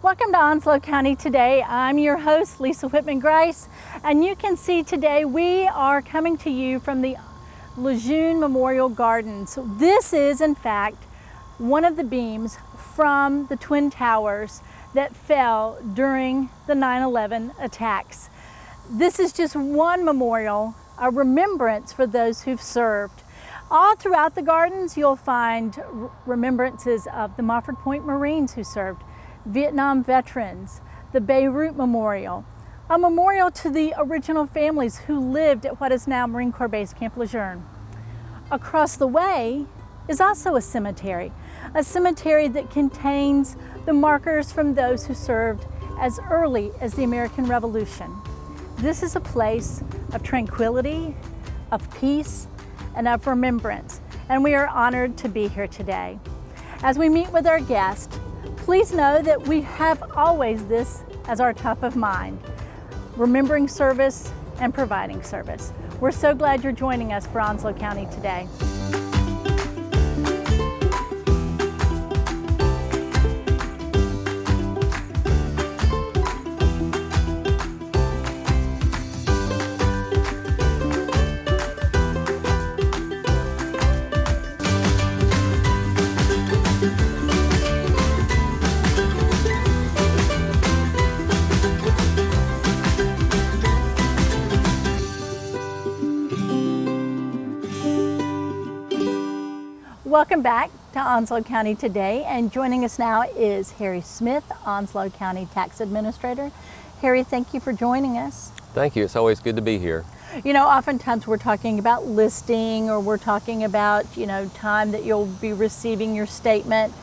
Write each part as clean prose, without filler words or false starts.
Welcome to Onslow County Today. I'm your host, Lisa Whitman-Grice, and you can see today we are coming to you from the Lejeune Memorial Gardens. This is, in fact, one of the beams from the Twin Towers that fell during the 9/11 attacks. This is just one memorial, a remembrance for those who've served. All throughout the gardens, you'll find remembrances of the Mofford Point Marines who served, Vietnam veterans, the Beirut Memorial, a memorial to the original families who lived at what is now Marine Corps Base Camp Lejeune. Across the way is also a cemetery that contains the markers from those who served as early as the American Revolution. This is a place of tranquility, of peace, and of remembrance, and we are honored to be here today. As we meet with our guest, please know that we have always this as our top of mind, remembering service and providing service. We're so glad you're joining us for Onslow County Today. Welcome back to Onslow County Today, and joining us now is Harry Smith, Onslow County Tax Administrator. Harry, thank you for joining us. Thank you. It's always good to be here. You know, oftentimes we're talking about listing, or we're talking about, time that you'll be receiving your statement.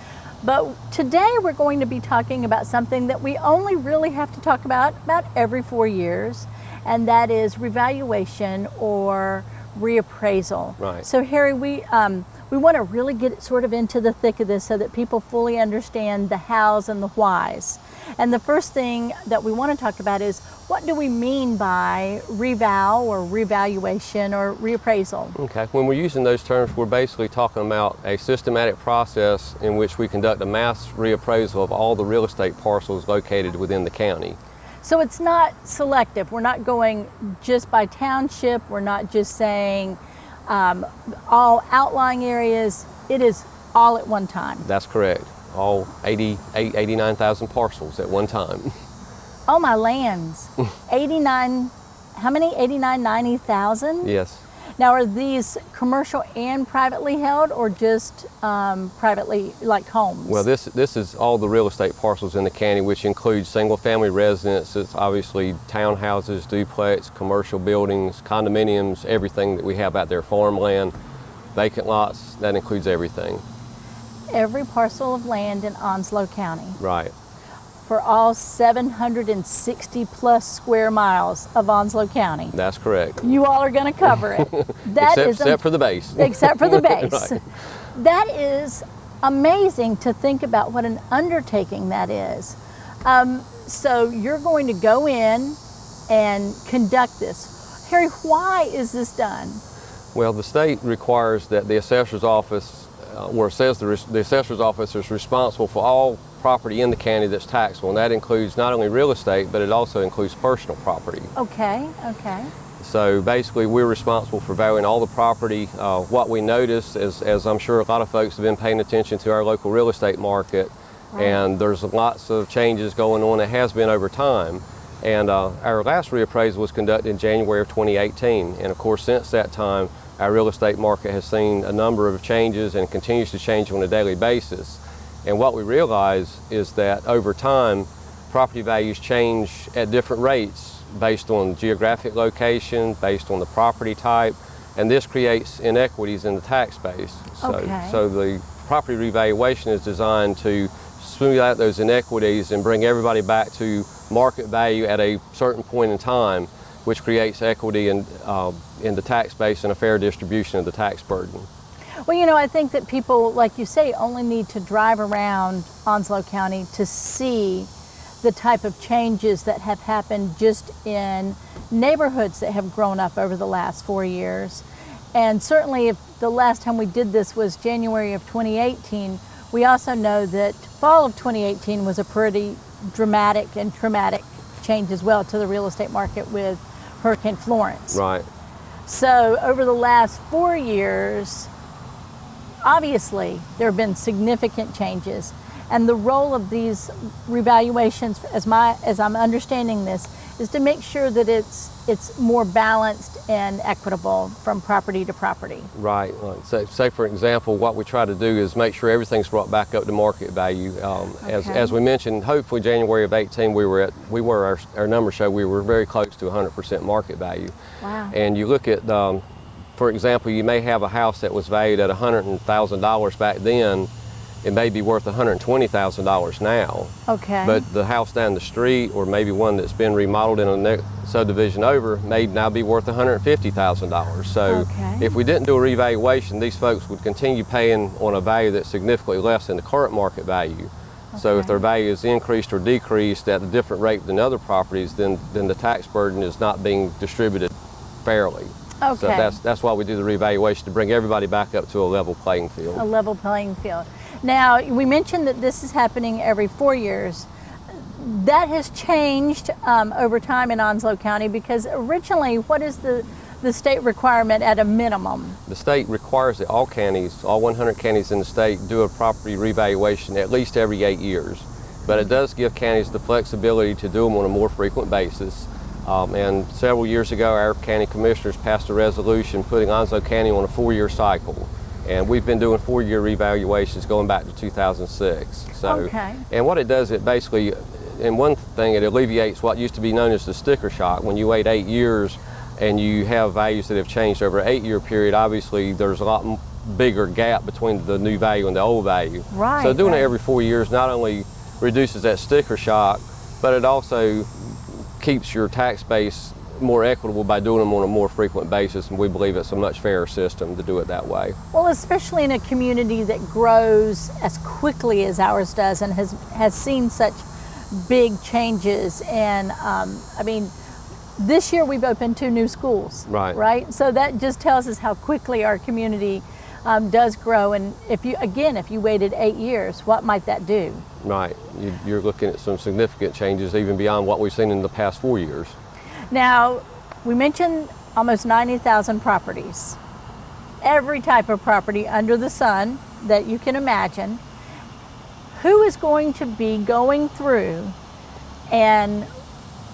But today we're going to be talking about something that we only really have to talk about every 4 years, and that is revaluation or reappraisal. Right. So Harry, we want to really get sort of into the thick of this so that people fully understand the hows and the whys. And the first thing that we want to talk about is, what do we mean by reval or revaluation or reappraisal? Okay. When we're using those terms, we're basically talking about a systematic process in which we conduct a mass reappraisal of all the real estate parcels located within the county. So it's not selective. We're not going just by township. We're not just saying all outlying areas. It is all at one time. That's correct. All 89,000 parcels at one time. Oh, my lands. 89, how many? 89, 90,000? Yes. Now, are these commercial and privately held, or just privately, like homes? Well, this is all the real estate parcels in the county, which includes single-family residences, obviously townhouses, duplex, commercial buildings, condominiums, everything that we have out there, farmland, vacant lots, that includes everything. Every parcel of land in Onslow County. Right. For all 760 plus square miles of Onslow County. That's correct. You all are going to cover it. Except for the base. Except for the base. Right. That is amazing to think about what an undertaking that is. So you're going to go in and conduct this. Harry, why is this done? Well, the state requires that the assessor's office, where it says the assessor's office is responsible for all property in the county that's taxable, and that includes not only real estate, but it also includes personal property. Okay. So basically we're responsible for valuing all the property. What we notice is, as I'm sure a lot of folks have been paying attention to our local real estate market, right, and there's lots of changes going on. It has been over time. And our last reappraisal was conducted in January of 2018. And of course, since that time, our real estate market has seen a number of changes and continues to change on a daily basis. And what we realize is that over time, property values change at different rates based on geographic location, based on the property type, and this creates inequities in the tax base. So the property revaluation is designed to smooth out those inequities and bring everybody back to market value at a certain point in time, which creates equity in the tax base and a fair distribution of the tax burden. Well, I think that people, like you say, only need to drive around Onslow County to see the type of changes that have happened just in neighborhoods that have grown up over the last 4 years. And certainly if the last time we did this was January of 2018, we also know that fall of 2018 was a pretty dramatic and traumatic change as well to the real estate market with Hurricane Florence. Right. So over the last 4 years, obviously there have been significant changes, and the role of these revaluations, as I'm understanding this, is to make sure that it's more balanced and equitable from property to property. Right. Say for example, what we try to do is make sure everything's brought back up to market value. As we mentioned, hopefully January of 18, our numbers show we were very close to 100% market value. Wow. And you look at, for example, you may have a house that was valued at $100,000 back then. It may be worth $120,000 now. Okay. But the house down the street, or maybe one that's been remodeled in a next subdivision over, may now be worth $150,000. So if we didn't do a revaluation, these folks would continue paying on a value that's significantly less than the current market value. So if their value is increased or decreased at a different rate than other properties, then the tax burden is not being distributed fairly. Okay. So that's why we do the revaluation, to bring everybody back up to a level playing field. A level playing field. Now, we mentioned that this is happening every 4 years. That has changed over time in Onslow County, because originally, what is the state requirement at a minimum? The state requires that all counties, all 100 counties in the state, do a property revaluation at least every 8 years. But it does give counties the flexibility to do them on a more frequent basis. And several years ago, our county commissioners passed a resolution putting Onslow County on a 4-year cycle. And we've been doing 4-year revaluations going back to 2006. So, and what it does, it basically, and one thing, it alleviates what used to be known as the sticker shock. When you wait 8 years and you have values that have changed over an 8-year period, obviously there's a lot bigger gap between the new value and the old value. Right. So doing it every 4 years not only reduces that sticker shock, but it also keeps your tax base more equitable by doing them on a more frequent basis, and we believe it's a much fairer system to do it that way. Well, especially in a community that grows as quickly as ours does and has seen such big changes. And I mean, this year we've opened 2 new schools. Right. Right. So that just tells us how quickly our community does grow. And if you waited 8 years, what might that do? Right. You're looking at some significant changes even beyond what we've seen in the past 4 years. Now, we mentioned almost 90,000 properties. Every type of property under the sun that you can imagine. Who is going to be going through and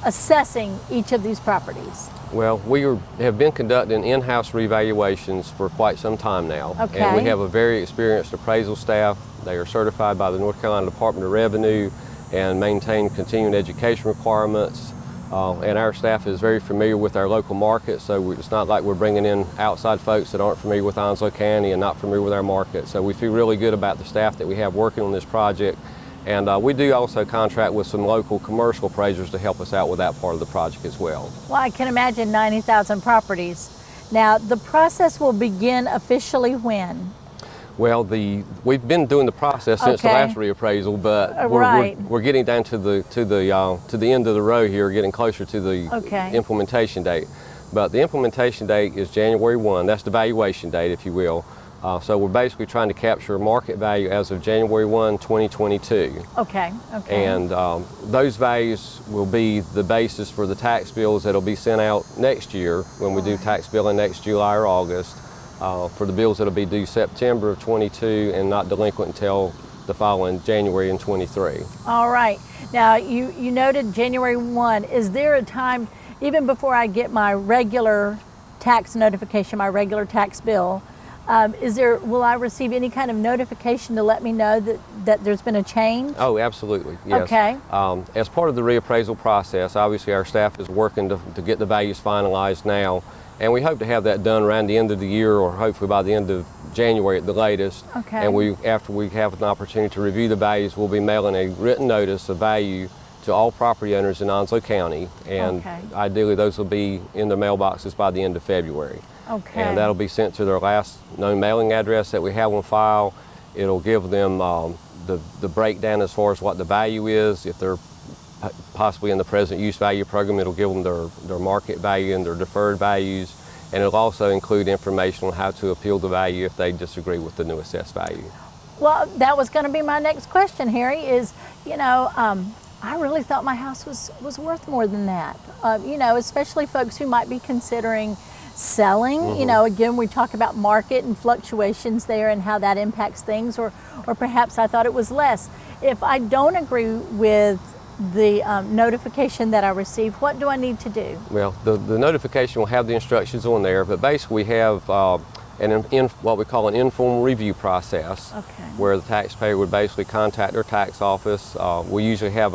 assessing each of these properties? Well, we have been conducting in-house revaluations for quite some time now. Okay. And we have a very experienced appraisal staff. They are certified by the North Carolina Department of Revenue and maintain continuing education requirements. And our staff is very familiar with our local market, so it's not like we're bringing in outside folks that aren't familiar with Onslow County and not familiar with our market. So we feel really good about the staff that we have working on this project. And we do also contract with some local commercial appraisers to help us out with that part of the project as well. Well, I can imagine 90,000 properties. Now, the process will begin officially when? Well, we've been doing the process since the last reappraisal, but we're getting down to the end of the row here, getting closer to the implementation date. But the implementation date is January 1. That's the valuation date, if you will. So we're basically trying to capture market value as of January 1, 2022. Okay. And those values will be the basis for the tax bills that'll be sent out next year when we do tax billing next July or August. For the bills that'll be due September of 22 and not delinquent until the following January in 23. All right. Now, you noted January 1. Is there a time, even before I get my regular tax notification, my regular tax bill, will I receive any kind of notification to let me know that there's been a change? Oh, absolutely, yes. Okay. As part of the reappraisal process, obviously our staff is working to get the values finalized now. And we hope to have that done around the end of the year, or hopefully by the end of January at the latest. Okay. And after we have an opportunity to review the values, we'll be mailing a written notice of value to all property owners in Onslow County. And ideally those will be in their mailboxes by the end of February. Okay. And that'll be sent to their last known mailing address that we have on file. It'll give them the breakdown as far as what the value is. If they're possibly in the present use value program, it'll give them their market value and their deferred values, and it'll also include information on how to appeal the value if they disagree with the new assessed value. Well, that was going to be my next question, Harry, is, I really thought my house was worth more than that. You know, especially folks who might be considering selling. You know, again, we talk about market and fluctuations there and how that impacts things, or perhaps I thought it was less. If I don't agree with the notification that I received, what do I need to do? Well, the notification will have the instructions on there, but basically we have what we call an informal review process, where the taxpayer would basically contact their tax office. We usually have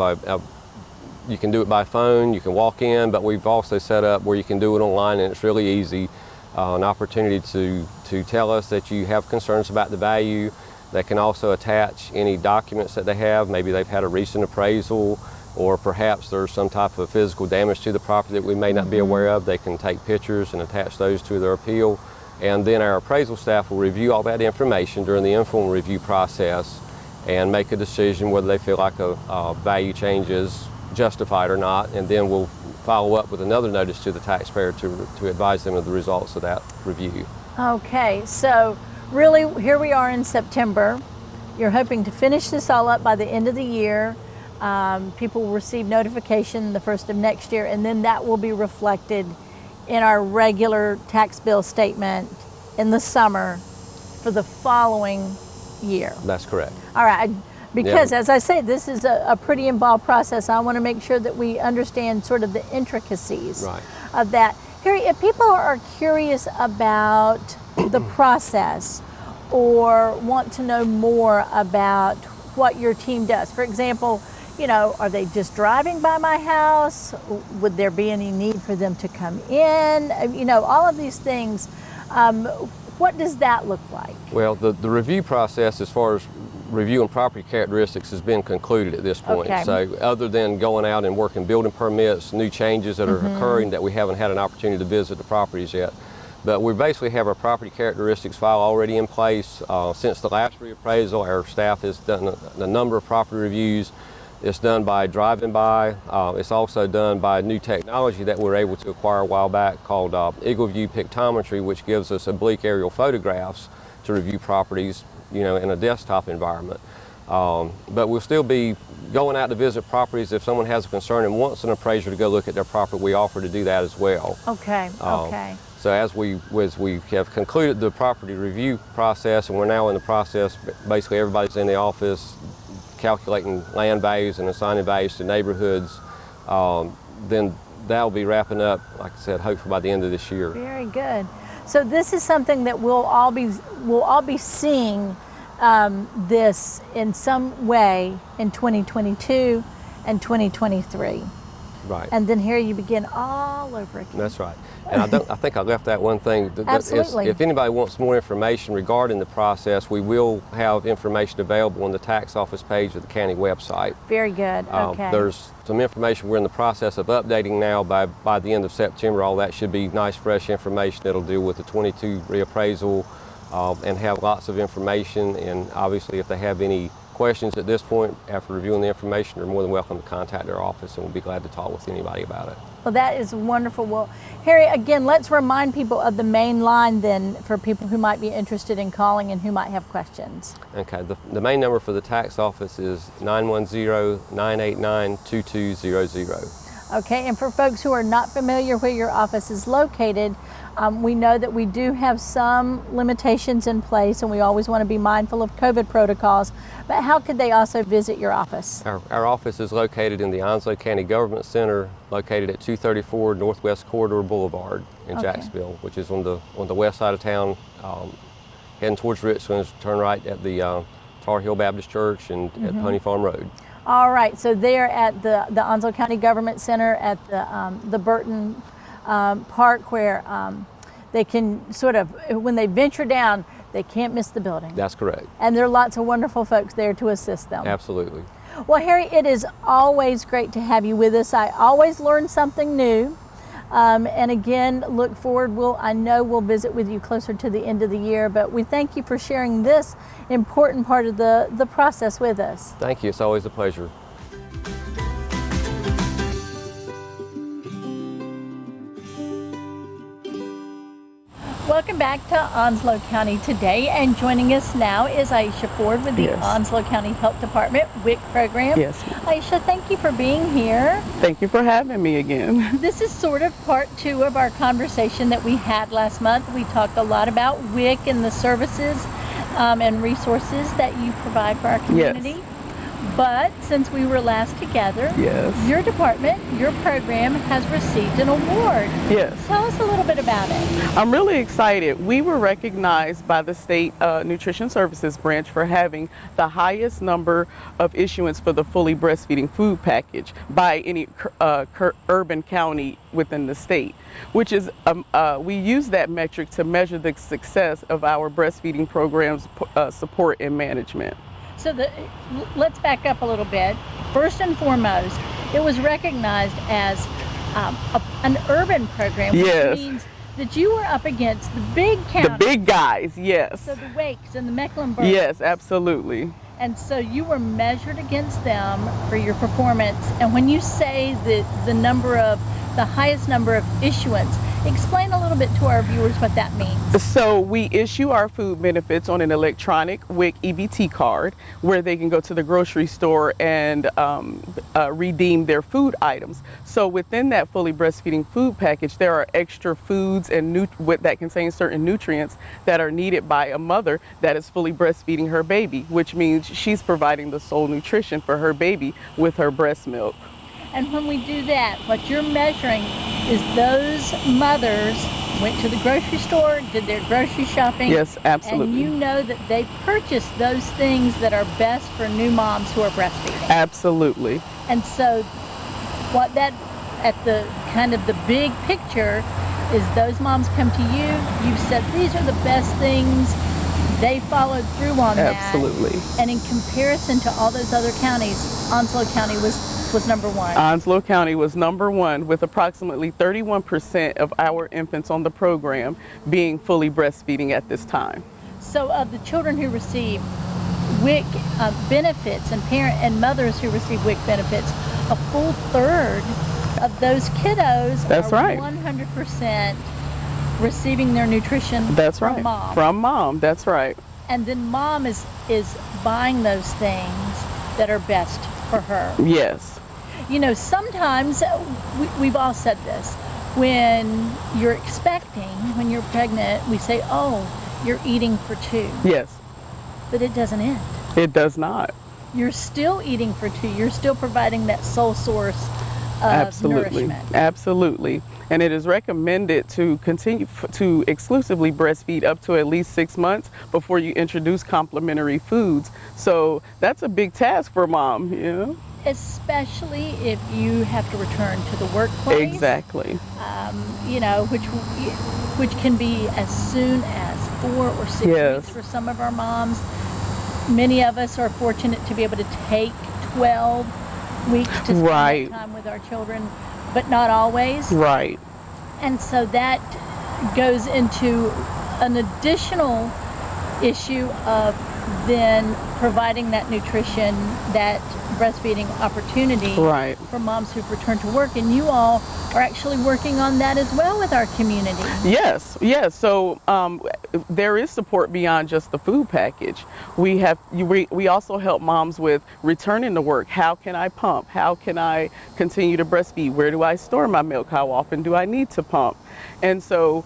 you can do it by phone, you can walk in, but we've also set up where you can do it online, and it's really easy. An opportunity to tell us that you have concerns about the value. They can also attach any documents that they have. Maybe they've had a recent appraisal, or perhaps there's some type of physical damage to the property that we may not be aware of. They can take pictures and attach those to their appeal. And then our appraisal staff will review all that information during the informal review process and make a decision whether they feel like a value change is justified or not. And then we'll follow up with another notice to the taxpayer to advise them of the results of that review. Okay, so really, here we are in September. You're hoping to finish this all up by the end of the year. People will receive notification the first of next year, and then that will be reflected in our regular tax bill statement in the summer for the following year. That's correct. All right, because as I say, this is a pretty involved process. I want to make sure that we understand sort of the intricacies of that. Harry, if people are curious about the process or want to know more about what your team does, for example, you know, are they just driving by my house? Would there be any need for them to come in? You know, all of these things, what does that look like? Well, the review process, as far as reviewing property characteristics, has been concluded at this point. So other than going out and working building permits, new changes that are occurring that we haven't had an opportunity to visit the properties yet. But we basically have our property characteristics file already in place. Since the last reappraisal, our staff has done a number of property reviews. It's done by driving by. It's also done by new technology that we were able to acquire a while back called Eagle View Pictometry, which gives us oblique aerial photographs to review properties, you know, in a desktop environment. But we'll still be going out to visit properties. If someone has a concern and wants an appraiser to go look at their property, we offer to do that as well. Okay. So as we have concluded the property review process, and we're now in the process, basically everybody's in the office calculating land values and assigning values to neighborhoods, then that'll be wrapping up, like I said, hopefully by the end of this year. Very good. So this is something that we'll all be seeing this in some way in 2022 and 2023. Right. And then here you begin all over again. That's right. And I think I left out one thing. Absolutely. If anybody wants more information regarding the process, we will have information available on the tax office page of the county website. Very good. Okay. There's some information we're in the process of updating now. By the end of September, all that should be nice, fresh information that'll deal with the 22 reappraisal and have lots of information. And obviously, if they have any questions at this point after reviewing the information, they're more than welcome to contact our office, and we'll be glad to talk with anybody about it. Well, that is wonderful. Well, Harry, again, let's remind people of the main line then for people who might be interested in calling and who might have questions. Okay, the main number for the tax office is 910-989-2200. Okay, and for folks who are not familiar where your office is located, we know that we do have some limitations in place, and we always want to be mindful of COVID protocols, but how could they also visit your office? Our office is located in the Onslow County Government Center, located at 234 Northwest Corridor Boulevard in Jacksonville, which is on the west side of town, heading towards Richland. Turn right at the Tar Heel Baptist Church and at Pony Farm Road. All right, so they're at the Onslow County Government Center at the Burton Park, where they can sort of, when they venture down, they can't miss the building. That's correct. And there are lots of wonderful folks there to assist them. Absolutely. Well, Harry, it is always great to have you with us. I always learn something new. And again, look forward. I know we'll visit with you closer to the end of the year, but we thank you for sharing this important part of the process with us. Thank you. It's always a pleasure. Welcome back to Onslow County Today, and joining us now is Aisha Ford with the Onslow County Health Department WIC program. Yes. Aisha, thank you for being here. Thank you for having me again. This is sort of part 2 of our conversation that we had last month. We talked a lot about WIC and the services and resources that you provide for our community. Yes. But since we were last together, Yes. your department, your program has received an award. Yes. Tell us a little bit about it. I'm really excited. We were recognized by the State Nutrition Services Branch for having the highest number of issuance for the fully breastfeeding food package by any urban county within the state, which is, we use that metric to measure the success of our breastfeeding programs support and management. So let's back up a little bit. First and foremost, it was recognized as an urban program, which Yes. means that you were up against the big counties. The big guys, yes. So the Wakes and the Mecklenburg. Yes, absolutely. And so you were measured against them for your performance. And when you say the highest number of issuance, explain a little bit to our viewers what that means. So we issue our food benefits on an electronic WIC EBT card where they can go to the grocery store and redeem their food items. So within that fully breastfeeding food package, there are extra foods and that contain certain nutrients that are needed by a mother that is fully breastfeeding her baby, which means she's providing the sole nutrition for her baby with her breast milk. And when we do that, what you're measuring is those mothers went to the grocery store, did their grocery shopping. Yes, absolutely. And you know that they purchased those things that are best for new moms who are breastfeeding. Absolutely. And so what that, at the kind of the big picture, is those moms come to you, you've said these are the best things, they followed through on that. Absolutely. And in comparison to all those other counties, Onslow County was number 1. Onslow County was number 1 with approximately 31% of our infants on the program being fully breastfeeding at this time. So of the children who receive WIC benefits and mothers who receive WIC benefits, a full third of those kiddos That's are right. 100% receiving their nutrition That's from right. mom. From mom, that's right. And then mom is buying those things that are best for her. Yes. You know, sometimes, we've all said this, when you're expecting, when you're pregnant, we say, oh, you're eating for 2. Yes. But it doesn't end. It does not. You're still eating for 2. You're still providing that sole source of Absolutely. nourishment. Absolutely. And it is recommended to continue to exclusively breastfeed up to at least 6 months before you introduce complementary foods. So that's a big task for mom, you know? Especially if you have to return to the workplace. Exactly. You know, which can be as soon as 4 or 6 Yes. weeks for some of our moms. Many of us are fortunate to be able to take 12 weeks to spend Right. that time with our children, but not always. Right. And so that goes into an additional issue of then providing that nutrition, that breastfeeding opportunity Right. for moms who've returned to work. And you all are actually working on that as well with our community. Yes, yes. So there is support beyond just the food package. We also help moms with returning to work. How can I pump? How can I continue to breastfeed? Where do I store my milk? How often do I need to pump? And so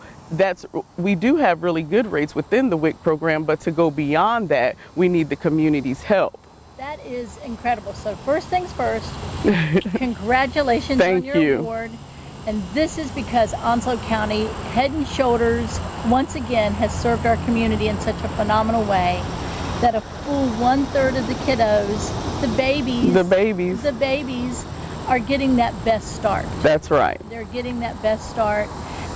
we do have really good rates within the WIC program, but to go beyond that, we need the community's help. That is incredible. So first things first, congratulations on Thank your you. award. And this is because Onslow County, head and shoulders, once again, has served our community in such a phenomenal way that a full 1/3 of the kiddos, the babies are getting that best start. That's right. They're getting that best start.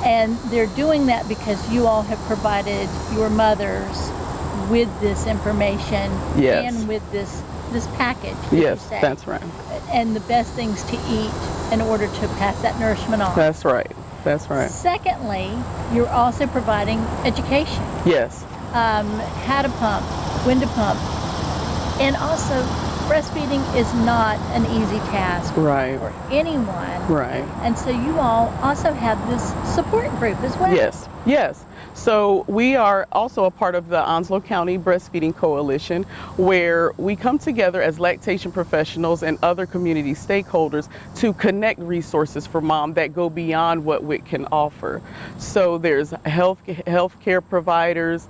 And they're doing that because you all have provided your mothers with this information. Yes. And with this package. That Yes, you say, that's right. and the best things to eat in order to pass that nourishment on. That's right. That's right. Secondly, you're also providing education. Yes. How to pump, when to pump. And also, breastfeeding is not an easy task Right. for anyone. Right. And so you all also have this support group as well. Yes, yes. So we are also a part of the Onslow County Breastfeeding Coalition, where we come together as lactation professionals and other community stakeholders to connect resources for mom that go beyond what WIC can offer. So there's healthcare providers,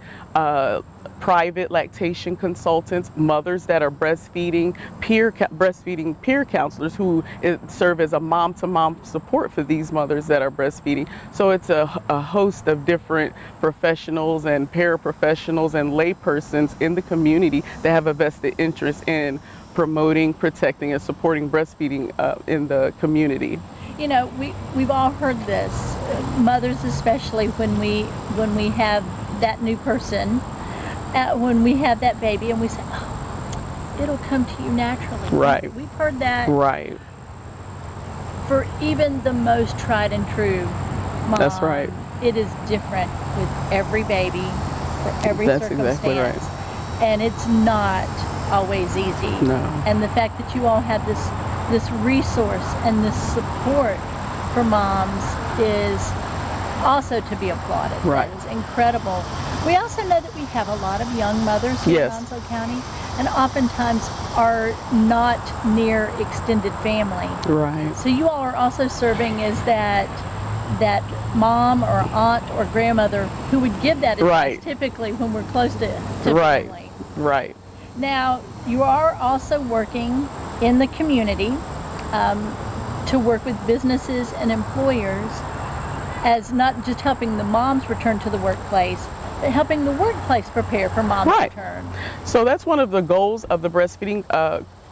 private lactation consultants, mothers that are breastfeeding peer counselors who serve as a mom-to-mom support for these mothers that are breastfeeding. So it's a host of different professionals and paraprofessionals and laypersons in the community that have a vested interest in promoting, protecting, and supporting breastfeeding in the community. You know, we've all heard this, mothers especially, when we have that new person, when we have that baby, and we say, oh, it'll come to you naturally. Right. We've heard that. Right. For even the most tried and true mom. That's right. It is different with every baby, for every That's circumstance. exactly right. And it's not always easy. No. And the fact that you all have this resource and this support for moms is also to be applauded. Right. That is incredible. We also know that we have a lot of young mothers here Yes. in Onslow County, and oftentimes are not near extended family. Right. So you all are also serving as that mom or aunt or grandmother who would give that advice, Right. typically when we're close to Right. family. Right. Now, you are also working in the community to work with businesses and employers as not just helping the moms return to the workplace, but helping the workplace prepare for mom's Right. return. So that's one of the goals of the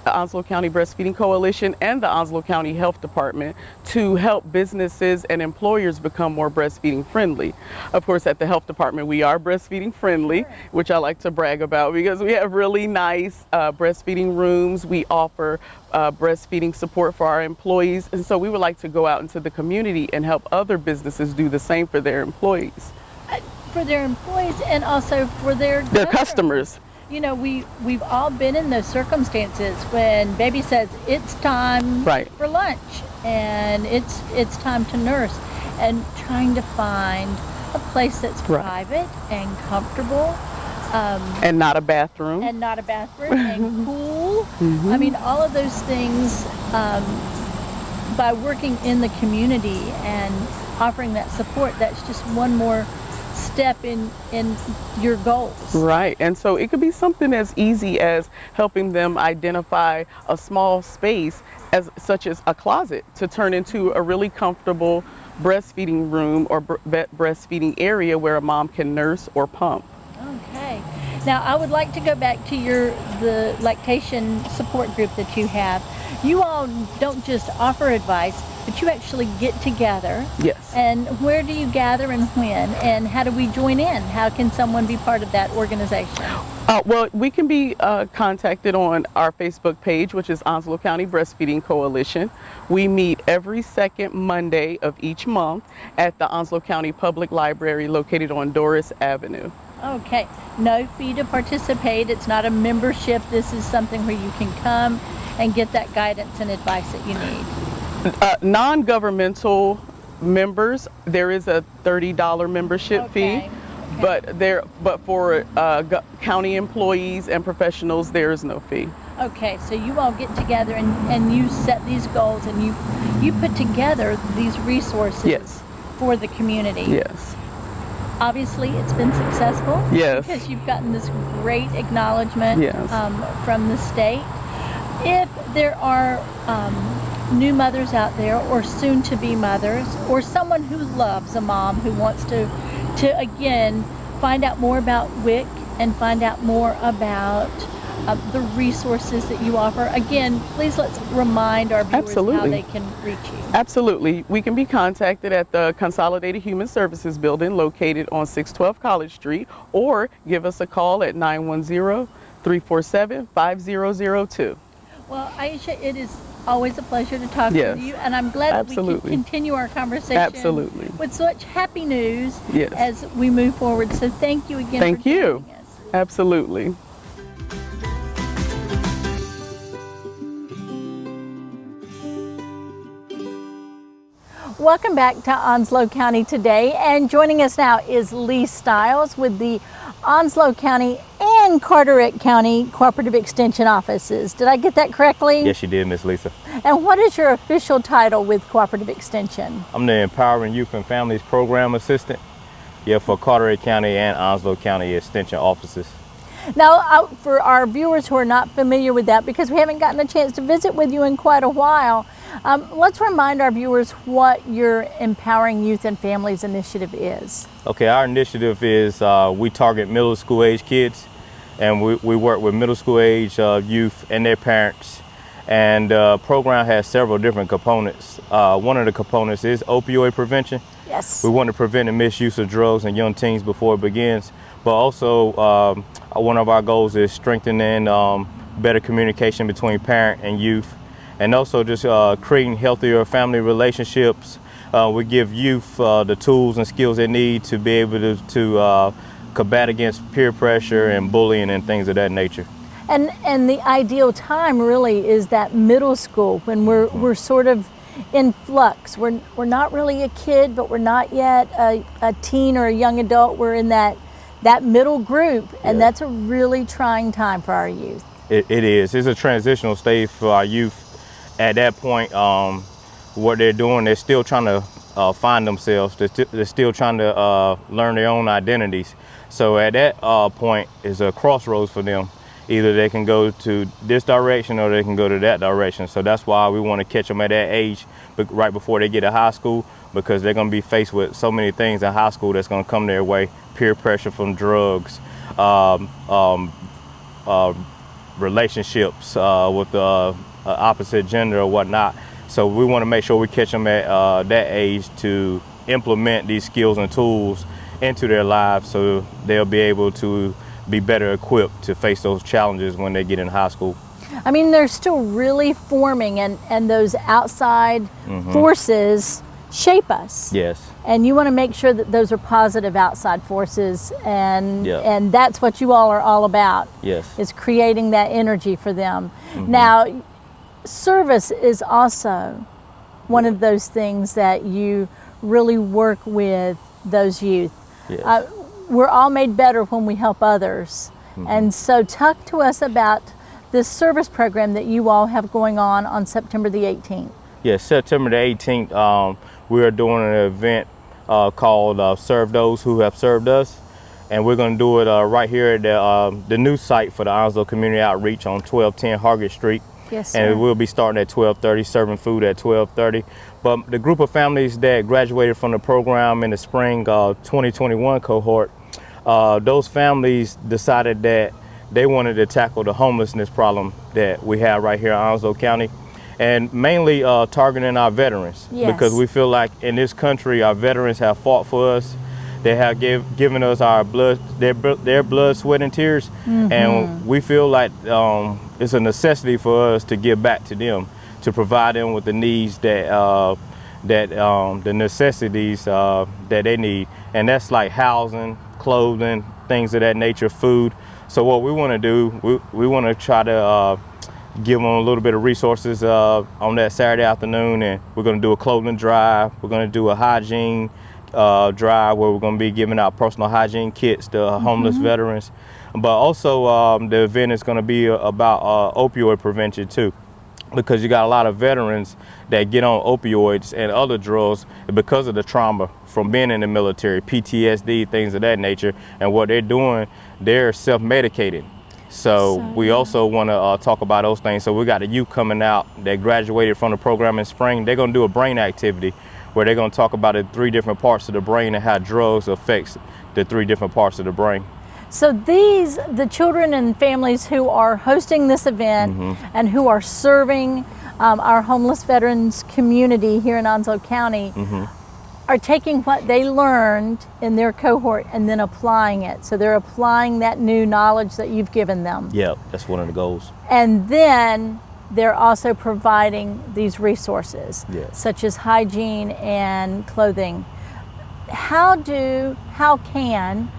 Onslow County Breastfeeding Coalition and the Onslow County Health Department, to help businesses and employers become more breastfeeding friendly. Of course, at the Health Department, we are breastfeeding friendly, which I like to brag about because we have really nice breastfeeding rooms. We offer breastfeeding support for our employees, and so we would like to go out into the community and help other businesses do the same for their employees. For their employees and also for their Customers. You know, we've all been in those circumstances when baby says it's time Right. for lunch and it's time to nurse, and trying to find a place that's Right. private and comfortable, And not a bathroom. and not a bathroom and cool. I mean, all of those things, by working in the community and offering that support, that's just one more step in your goals. Right, and so it could be something as easy as helping them identify a small space, such as a closet, to turn into a really comfortable breastfeeding room or breastfeeding area where a mom can nurse or pump. Okay. Now, I would like to go back to the lactation support group that you have. You all don't just offer advice, but you actually get together. Yes. And where do you gather and when? And how do we join in? How can someone be part of that organization? Well, we can be contacted on our Facebook page, which is Onslow County Breastfeeding Coalition. We meet every second Monday of each month at the Onslow County Public Library located on Doris Avenue. Okay. No fee to participate. It's not a membership. This is something where you can come and get that guidance and advice that you need. Non-governmental members, there is a $30 membership fee, but for county employees and professionals, there is no fee. Okay, so you all get together and you set these goals and you put together these resources. Yes. For the community. Yes. Obviously, it's been successful. Yes. Because you've gotten this great acknowledgement from the state. If there are new mothers out there, or soon-to-be mothers, or someone who loves a mom who wants to again find out more about WIC and find out more about the resources that you offer, again, please let's remind our viewers how they can reach you. Absolutely. We can be contacted at the Consolidated Human Services Building located on 612 College Street, or give us a call at 910-347-5002. Well, Aisha, it is always a pleasure to talk Yes. with you, and I'm glad that we can continue our conversation with such happy news as we move forward. So thank you again for joining us. Absolutely. Welcome back to Onslow County Today, and joining us now is Lee Stiles with the Onslow County and Carteret County Cooperative Extension Offices. Did I get that correctly? Yes, you did, Miss Lisa. And what is your official title with Cooperative Extension? I'm the Empowering Youth and Families Program Assistant for Carteret County and Onslow County Extension Offices. Now, for our viewers who are not familiar with that, because we haven't gotten a chance to visit with you in quite a while, let's remind our viewers what your Empowering Youth and Families initiative is. Okay, our initiative is we target middle school age kids, and we work with middle school age youth and their parents. And the program has several different components. One of the components is opioid prevention. Yes. We want to prevent the misuse of drugs in young teens before it begins. But also, one of our goals is strengthening better communication between parent and youth, and also just creating healthier family relationships. We give youth the tools and skills they need to be able to combat against peer pressure and bullying and things of that nature. And the ideal time really is that middle school, when we're sort of in flux. We're not really a kid, but we're not yet a teen or a young adult. We're in that middle group, and that's a really trying time for our youth. It is. It's a transitional stage for our youth. At that point, what they're doing, they're still trying to find themselves. They're still trying to learn their own identities. So at that point is a crossroads for them. Either they can go to this direction or they can go to that direction. So that's why we want to catch them at that age, but right before they get to high school, because they're going to be faced with so many things in high school that's going to come their way. Peer pressure from drugs, relationships with the opposite gender or whatnot. So we want to make sure we catch them at that age to implement these skills and tools into their lives so they'll be able to be better equipped to face those challenges when they get in high school. I mean, they're still really forming, and those outside forces shape us. Yes. And you want to make sure that those are positive outside forces, and Yeah. that's what you all are all about. Yes. Is creating that energy for them. Now, service is also one of those things that you really work with those youth. Yes. We're all made better when we help others. And so talk to us about this service program that you all have going on September the 18th. Yes, September the 18th, we are doing an event called Serve Those Who Have Served Us. And we're going to do it right here at the new site for the Onslow Community Outreach on 1210 Hargett Street. Yes, sir. And we'll be starting at 12:30, serving food at 12:30. But the group of families that graduated from the program in the spring 2021 cohort, those families decided that they wanted to tackle the homelessness problem that we have right here in Onslow County, and mainly targeting our veterans. Yes. Because we feel like in this country, our veterans have fought for us. They have given us our blood, their blood, sweat, and tears, and we feel like it's a necessity for us to give back to them, to provide them with the needs that the necessities that they need, and that's like housing, clothing, things of that nature, food. So what we want to do, we want to try to give them a little bit of resources on that Saturday afternoon, and we're going to do a clothing drive. We're going to do a hygiene drive where we're going to be giving out personal hygiene kits to homeless veterans. But also the event is going to be about opioid prevention too, because you got a lot of veterans that get on opioids and other drugs because of the trauma from being in the military, PTSD, things of that nature. And what they're doing, they're self-medicating. So we also want to talk about those things. So we got a youth coming out that graduated from the program in spring. They're going to do a brain activity where they're going to talk about the 3 different parts of the brain and how drugs affects the 3 different parts of the brain. So the children and families who are hosting this event and who are serving our homeless veterans community here in Onslow County are taking what they learned in their cohort and then applying it. So they're applying that new knowledge that you've given them. Yeah, that's one of the goals. And then they're also providing these resources, such as hygiene and clothing. How can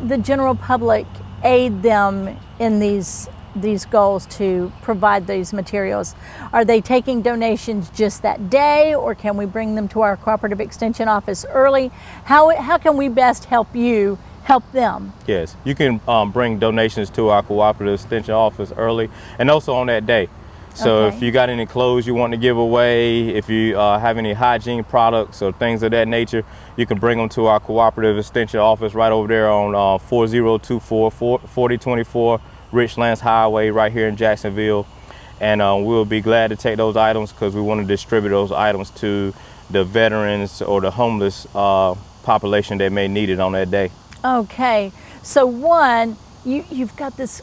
the general public aid them in these these goals to provide these materials? Are they taking donations just that day, or can we bring them to our Cooperative Extension office early? How can we best help you help them? Yes, you can bring donations to our Cooperative Extension office early and also on that day. So Okay. if you got any clothes you want to give away, if you have any hygiene products or things of that nature, you can bring them to our Cooperative Extension office right over there on 4024 4024 Richlands Highway right here in Jacksonville. And we'll be glad to take those items because we want to distribute those items to the veterans or the homeless population that may need it on that day. Okay, so one, you've got this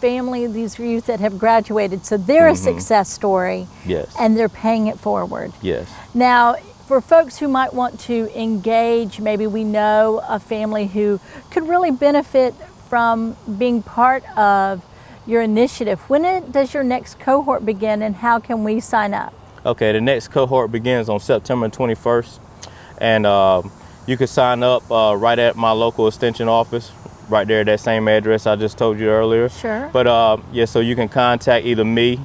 family, these youth that have graduated, so they're a success story. Yes. And they're paying it forward. Yes. Now, for folks who might want to engage, maybe we know a family who could really benefit from being part of your initiative. When does your next cohort begin, and how can we sign up? Okay, the next cohort begins on September 21st, and you can sign up right at my local extension office, right there at that same address I just told you earlier. Sure. But yeah, so you can contact either me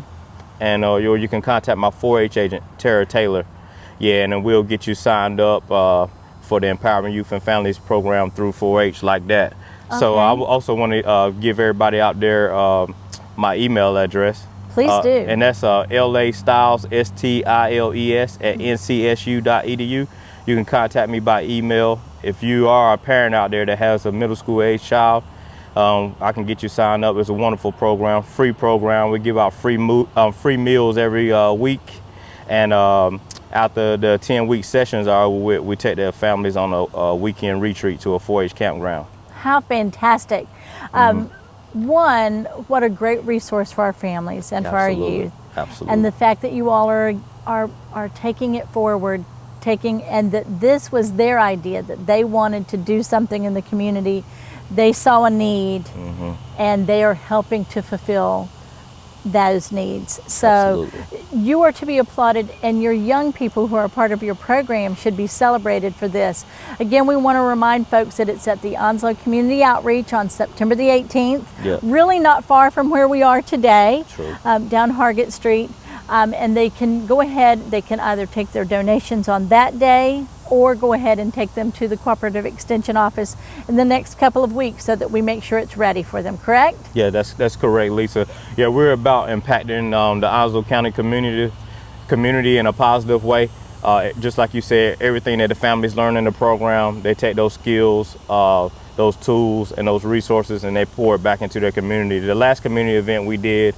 and or you can contact my 4-H agent, Tara Taylor. Yeah, and then we'll get you signed up for the Empowering Youth and Families program through 4-H like that. Okay. So I also want to give everybody out there my email address. Please do. And that's LAStyles, STILES at ncsu.edu. You can contact me by email. If you are a parent out there that has a middle school age child, I can get you signed up. It's a wonderful program, free program. We give out free meals every week. And after the 10-week sessions are over with, we take their families on a weekend retreat to a 4-H campground. How fantastic. One, what a great resource for our families and for our youth. Absolutely. And the fact that you all are taking it forward, and that this was their idea, that they wanted to do something in the community. They saw a need, and they are helping to fulfill those needs. So you are to be applauded, and your young people who are part of your program should be celebrated for this. Again, we want to remind folks that it's at the Onslow Community Outreach on September the 18th, really not far from where we are today, down Hargett Street. And they can go ahead, they can either take their donations on that day or go ahead and take them to the Cooperative Extension office in the next couple of weeks so that we make sure it's ready for them, correct? Yeah, that's correct, Lisa. Yeah, we're about impacting the Onslow County community in a positive way. Just like you said, everything that the families learn in the program, they take those skills, those tools and those resources, and they pour it back into their community. The last community event we did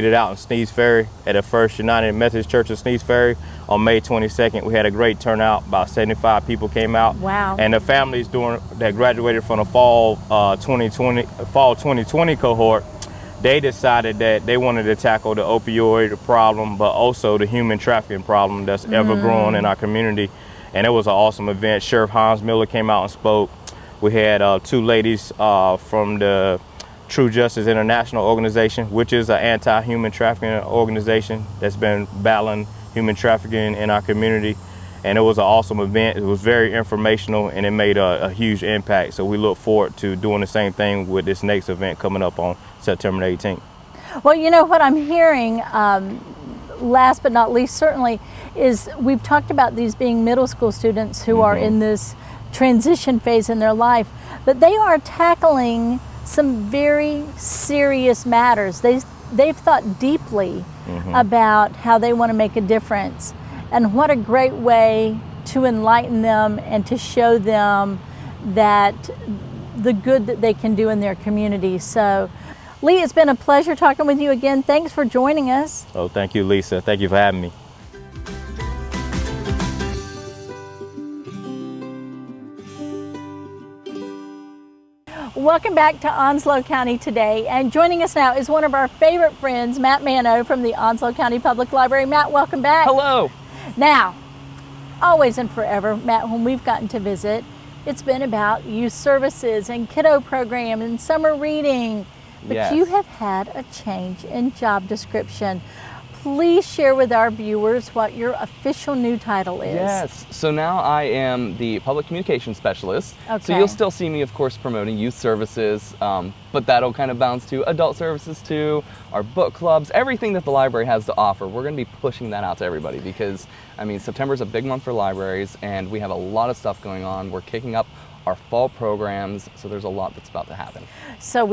it out in Sneads Ferry at the First United Methodist Church of Sneads Ferry on May 22nd. We had a great turnout. About 75 people came out. Wow. And the families that graduated from the fall 2020 cohort, they decided that they wanted to tackle the opioid problem, but also the human trafficking problem that's ever growing in our community. And it was an awesome event. Sheriff Hans Miller came out and spoke. We had 2 ladies from the True Justice International organization, which is an anti-human trafficking organization that's been battling human trafficking in our community. And it was an awesome event. It was very informational, and it made a huge impact. So we look forward to doing the same thing with this next event coming up on September 18th. Well, you know what I'm hearing, last but not least certainly, is we've talked about these being middle school students who are in this transition phase in their life, but they are tackling some very serious matters. They've thought deeply about how they want to make a difference, and what a great way to enlighten them and to show them that the good that they can do in their community. So Lee, it's been a pleasure talking with you again. Thanks for joining us. Oh, thank you, Lisa. Thank you for having me. Welcome back to Onslow County Today, and joining us now is one of our favorite friends, Matt Mano from the Onslow County Public Library. Matt, welcome back. Hello. Now, always and forever, Matt, when we've gotten to visit, it's been about youth services and kiddo program and summer reading, but Yes. you have had a change in job description. please share with our viewers what your official new title is. Yes, so now I am the public communications specialist. Okay. So you'll still see me, of course, promoting youth services, but that'll kind of bounce to adult services too, our book clubs, everything that the library has to offer. We're going to be pushing that out to everybody because, I mean, September is a big month for libraries and we have a lot of stuff going on. We're kicking up our fall programs, so there's a lot that's about to happen. So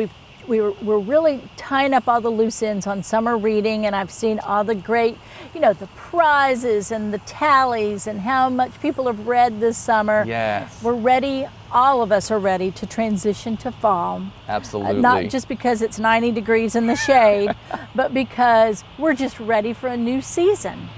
we're really tying up all the loose ends on summer reading, and I've seen all the great, you know, the prizes and the tallies and how much people have read this summer. Yes. We're ready, all of us are ready to transition to fall. Absolutely. Not just because it's 90 degrees in the shade, but because we're just ready for a new season.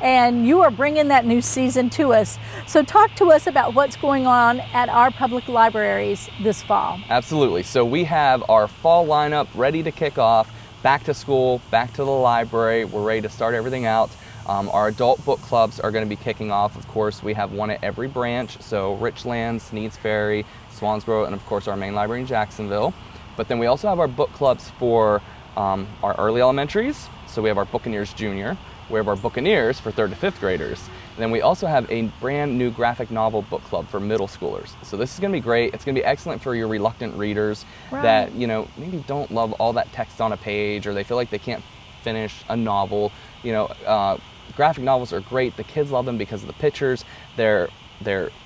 And you are bringing that new season to us. So talk to us about what's going on at our public libraries this fall. Absolutely. So we have our fall lineup ready to kick off. Back to school, back to the library. We're ready to start everything out. Our adult book clubs are going to be kicking off. Of course, we have one at every branch. So Richlands, Sneads Ferry, Swansboro, and of course our main library in Jacksonville. But then we also have our book clubs for our early elementaries. So we have our Buccaneers Junior. We have our Buccaneers for 3rd to 5th graders. And then we also have a brand new graphic novel book club for middle schoolers. So this is going to be great. It's going to be excellent for your reluctant readers that, you know, maybe don't love all that text on a page or they feel like they can't finish a novel. You know, graphic novels are great. The kids love them because of the pictures. They're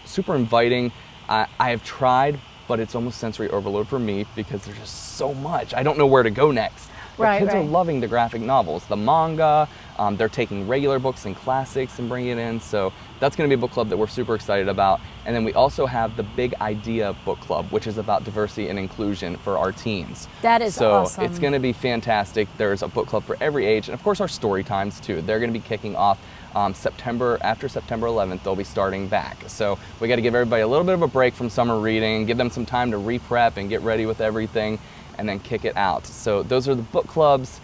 super inviting. I have tried, but it's almost sensory overload for me because there's just so much. I don't know where to go next. But kids are loving the graphic novels, the manga. They're taking regular books and classics and bringing it in. So that's going to be a book club that we're super excited about. And then we also have the Big Idea Book Club, which is about diversity and inclusion for our teens. That is awesome. So it's going to be fantastic. There's a book club for every age. And of course, our story times too. They're going to be kicking off after September 11th, they'll be starting back. So we got to give everybody a little bit of a break from summer reading, give them some time to re-prep and get ready with everything, and then kick it out. So those are the book clubs.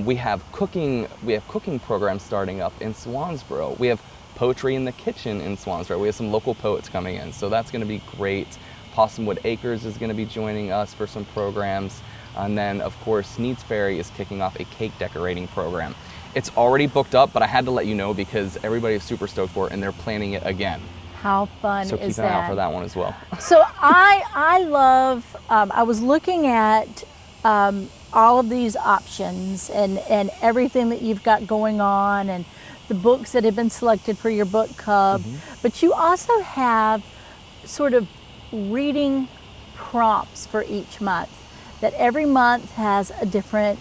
We have cooking programs starting up in Swansboro. We have poetry in the kitchen in Swansboro. We have some local poets coming in, so that's going to be great. Possumwood Acres is going to be joining us for some programs. And then, of course, Sneads Ferry is kicking off a cake decorating program. It's already booked up, but I had to let you know because everybody is super stoked for it and they're planning it again. How fun is that? So keep an eye out for that one as well. So I love, I was looking at all of these options and everything that you've got going on and the books that have been selected for your book club, but you also have sort of reading prompts for each month, that every month has a different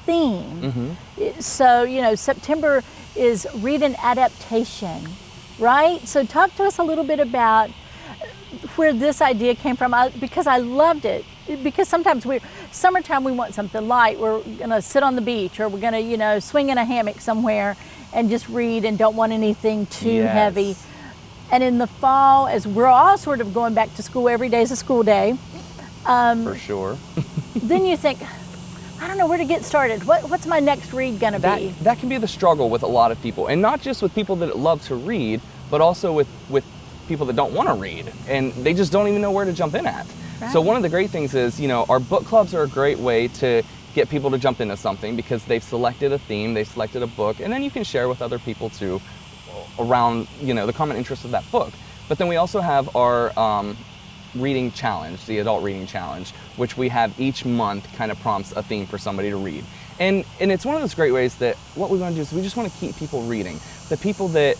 theme. So, you know, September is read an adaptation, right? So talk to us a little bit about where this idea came from, because I loved it. Because sometimes summertime we want something light. We're gonna sit on the beach or we're gonna, you know, swing in a hammock somewhere and just read and don't want anything too heavy. And in the fall, as we're all sort of going back to school, every day is a school day. For sure. Then you think, I don't know where to get started. What's my next read gonna be? That can be the struggle with a lot of people, and not just with people that love to read, but also with people that don't want to read, and they just don't even know where to jump in at. Right. So one of the great things is, you know, our book clubs are a great way to get people to jump into something because they've selected a theme, they've selected a book, and then you can share with other people too around, you know, the common interest of that book. But then we also have our reading challenge, the adult reading challenge, which we have each month kind of prompts a theme for somebody to read. And it's one of those great ways that what we want to do is we just want to keep people reading. The people that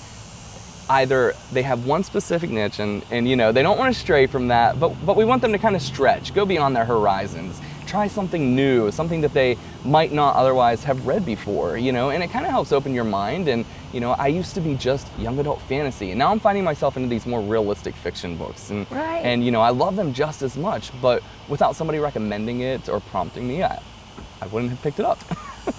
either they have one specific niche and you know, they don't want to stray from that, but we want them to kind of stretch, go beyond their horizons, try something new, something that they might not otherwise have read before, you know, and it kind of helps open your mind. And, you know, I used to be just young adult fantasy, and now I'm finding myself into these more realistic fiction books. And you know, I love them just as much, but without somebody recommending it or prompting me, I wouldn't have picked it up.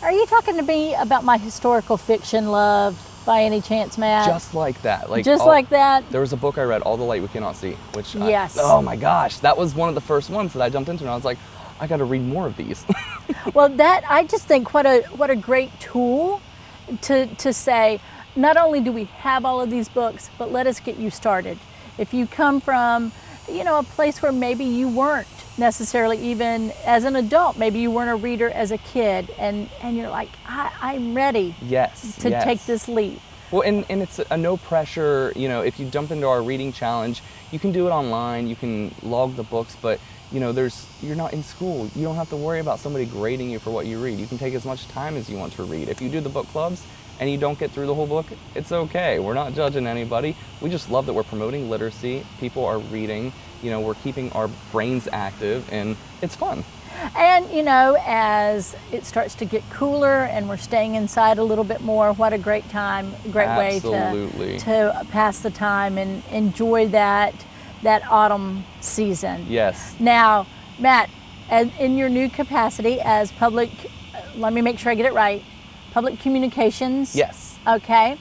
Are you talking to me about my historical fiction love by any chance, Matt? Just like that. Like that? There was a book I read, All the Light We Cannot See, which oh my gosh, that was one of the first ones that I jumped into, and I was like, I got to read more of these. Well, I just think what a great tool to say, not only do we have all of these books, but let us get you started. If you come from, you know, a place where maybe you weren't necessarily even as an adult. Maybe you weren't a reader as a kid, and you're like, I'm ready Yes. to take this leap. Well, and it's a no pressure, you know, if you jump into our reading challenge, you can do it online, you can log the books, but you know, you're not in school. You don't have to worry about somebody grading you for what you read. You can take as much time as you want to read. If you do the book clubs and you don't get through the whole book, it's okay. We're not judging anybody. We just love that we're promoting literacy. People are reading, you know, we're keeping our brains active, and it's fun. And you know, as it starts to get cooler and we're staying inside a little bit more, what a great time, great Absolutely. way to pass the time and enjoy that autumn season. Yes. Now, Matt, in your new capacity as public, let me make sure I get it right, public communications. Yes. Okay.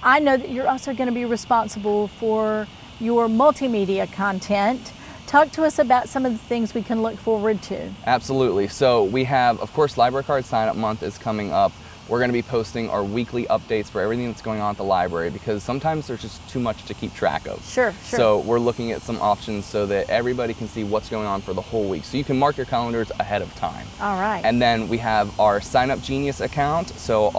I know that you're also going to be responsible for your multimedia content. Talk to us about some of the things we can look forward to. Absolutely. So we have, of course, Library Card Sign Up Month is coming up. We're going to be posting our weekly updates for everything that's going on at the library, because sometimes there's just too much to keep track of. Sure. So we're looking at some options so that everybody can see what's going on for the whole week. So you can mark your calendars ahead of time. All right. And then we have our Sign Up Genius account. So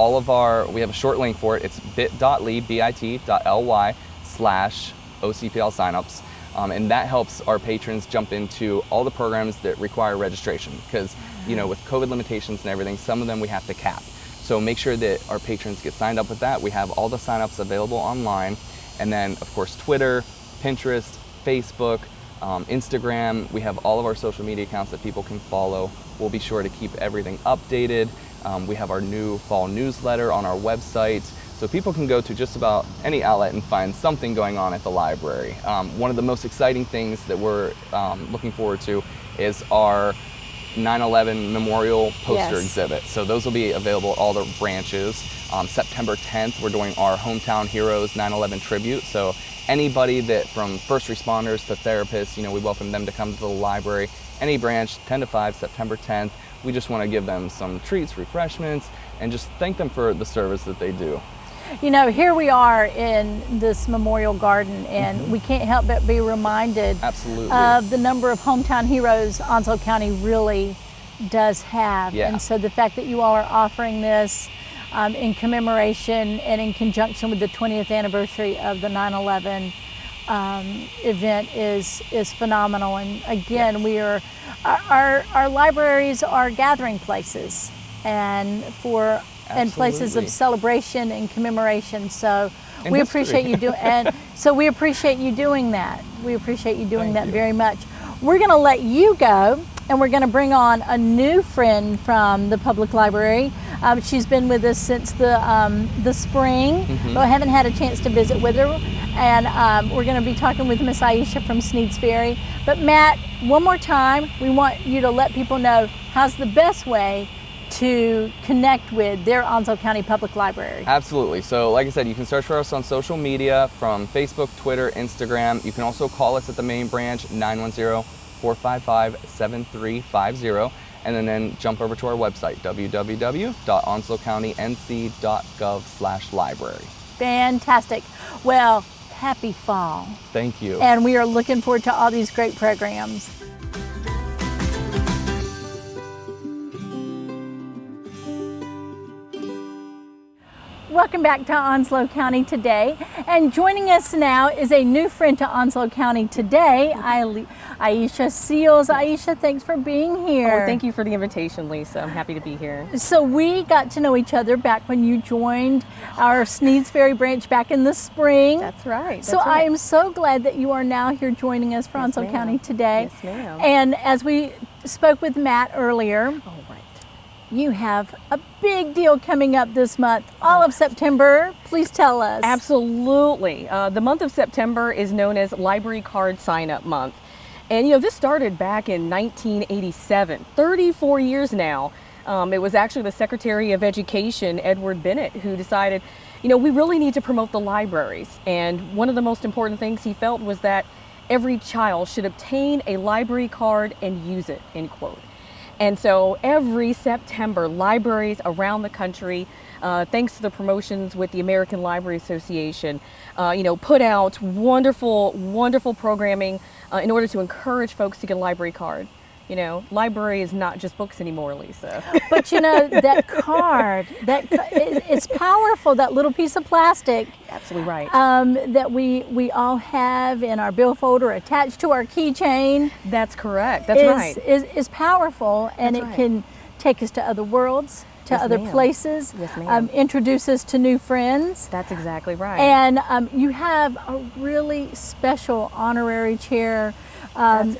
we have a short link for it. It's bit.ly/OCPL signups. And that helps our patrons jump into all the programs that require registration, because, you know, with COVID limitations and everything, some of them we have to cap. So make sure that our patrons get signed up with that. We have all the signups available online. And then, of course, Twitter, Pinterest, Facebook, Instagram. We have all of our social media accounts that people can follow. We'll be sure to keep everything updated. We have our new fall newsletter on our website. So people can go to just about any outlet and find something going on at the library. One of the most exciting things that we're looking forward to is our 9/11 memorial poster exhibit. So those will be available at all the branches. September 10th, we're doing our Hometown Heroes 9/11 tribute. So anybody that, from first responders to therapists, you know, we welcome them to come to the library. Any branch, 10 to 5, September 10th. We just want to give them some treats, refreshments, and just thank them for the service that they do. You know, here we are in this memorial garden, and we can't help but be reminded Absolutely. of the number of hometown heroes Onslow County really does have. Yeah. And so the fact that you all are offering this in commemoration and in conjunction with the 20th anniversary of the 9/11 event is phenomenal. And again, we are our libraries are gathering places and places of celebration and commemoration. So we appreciate you doing, and so we appreciate you doing that. We appreciate you doing that very much. We're going to let you go, and we're going to bring on a new friend from the public library. She's been with us since the spring, but I haven't had a chance to visit with her. And we're going to be talking with Miss Aisha from Sneads Ferry. But Matt, one more time, we want you to let people know how's the best way to connect with their Onslow County Public Library. Absolutely. So like I said, you can search for us on social media from Facebook, Twitter, Instagram. You can also call us at the main branch, 910-455-7350, and then jump over to our website, www.onslowcountync.gov/library. Fantastic. Well, happy fall. Thank you. And we are looking forward to all these great programs. Welcome back to Onslow County Today, and joining us now is a new friend to Onslow County Today, Aisha Seals. Aisha, thanks for being here. Oh, thank you for the invitation, Lisa. I'm happy to be here. So we got to know each other back when you joined our Sneads Ferry branch back in the spring. That's right. So I am so glad that you are now here joining us for Onslow County Today. Yes, ma'am. And as we spoke with Matt earlier, right. You have a big deal coming up this month, all of September. Please tell us. Absolutely. The month of September is known as Library Card Sign Up Month. And you know, this started back in 1987, 34 years now. It was actually the Secretary of Education, Edward Bennett, who decided, you know, we really need to promote the libraries. And one of the most important things he felt was that every child should obtain a library card and use it, end quote. And so every September, libraries around the country, thanks to the promotions with the American Library Association, put out wonderful, wonderful programming in order to encourage folks to get a library card. You know, library is not just books anymore, Lisa. But you know, that card, it's powerful, that little piece of plastic. Absolutely right. That we all have in our billfold or attached to our keychain. That's correct. That's right. Is powerful, and That's it right. can take us to other worlds, to Yes, other ma'am. places, Yes, ma'am. introduce us to new friends. That's exactly right. And you have a really special honorary chair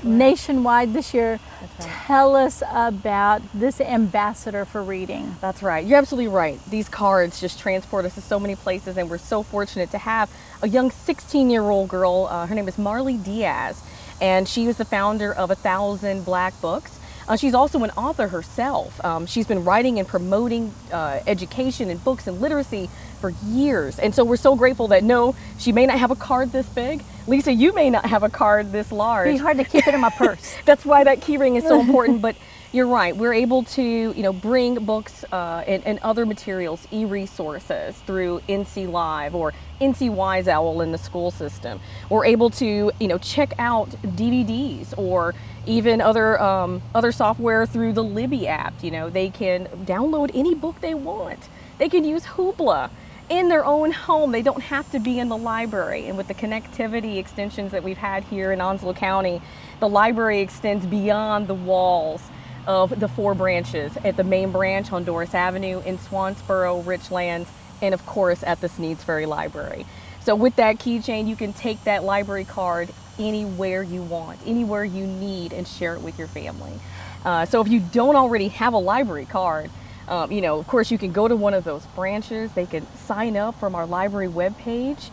nationwide this year. That's right. Tell us about this ambassador for reading. That's right. You're absolutely right. These cards just transport us to so many places, and we're so fortunate to have a young 16-year-old girl. Her name is Marley Diaz, and she was the founder of 1,000 Black Books. She's also an author herself. She's been writing and promoting education and books and literacy for years. And so we're so grateful that no, she may not have a card this big. Lisa, you may not have a card this large. It'd be hard to keep it in my purse. That's why that key ring is so important. But you're right. We're able to, bring books and other materials, e-resources through NC Live or NC Wise Owl in the school system. We're able to, check out DVDs or even other software through the Libby app. They can download any book they want. They can use Hoopla in their own home. They don't have to be in the library. And with the connectivity extensions that we've had here in Onslow County, the library extends beyond the walls of the 4 branches at the main branch on Doris Avenue, in Swansboro, Richlands, and of course at the Sneads Ferry Library. So with that keychain, you can take that library card anywhere you want, anywhere you need, and share it with your family. So if you don't already have a library card, of course you can go to one of those branches. They can sign up from our library webpage.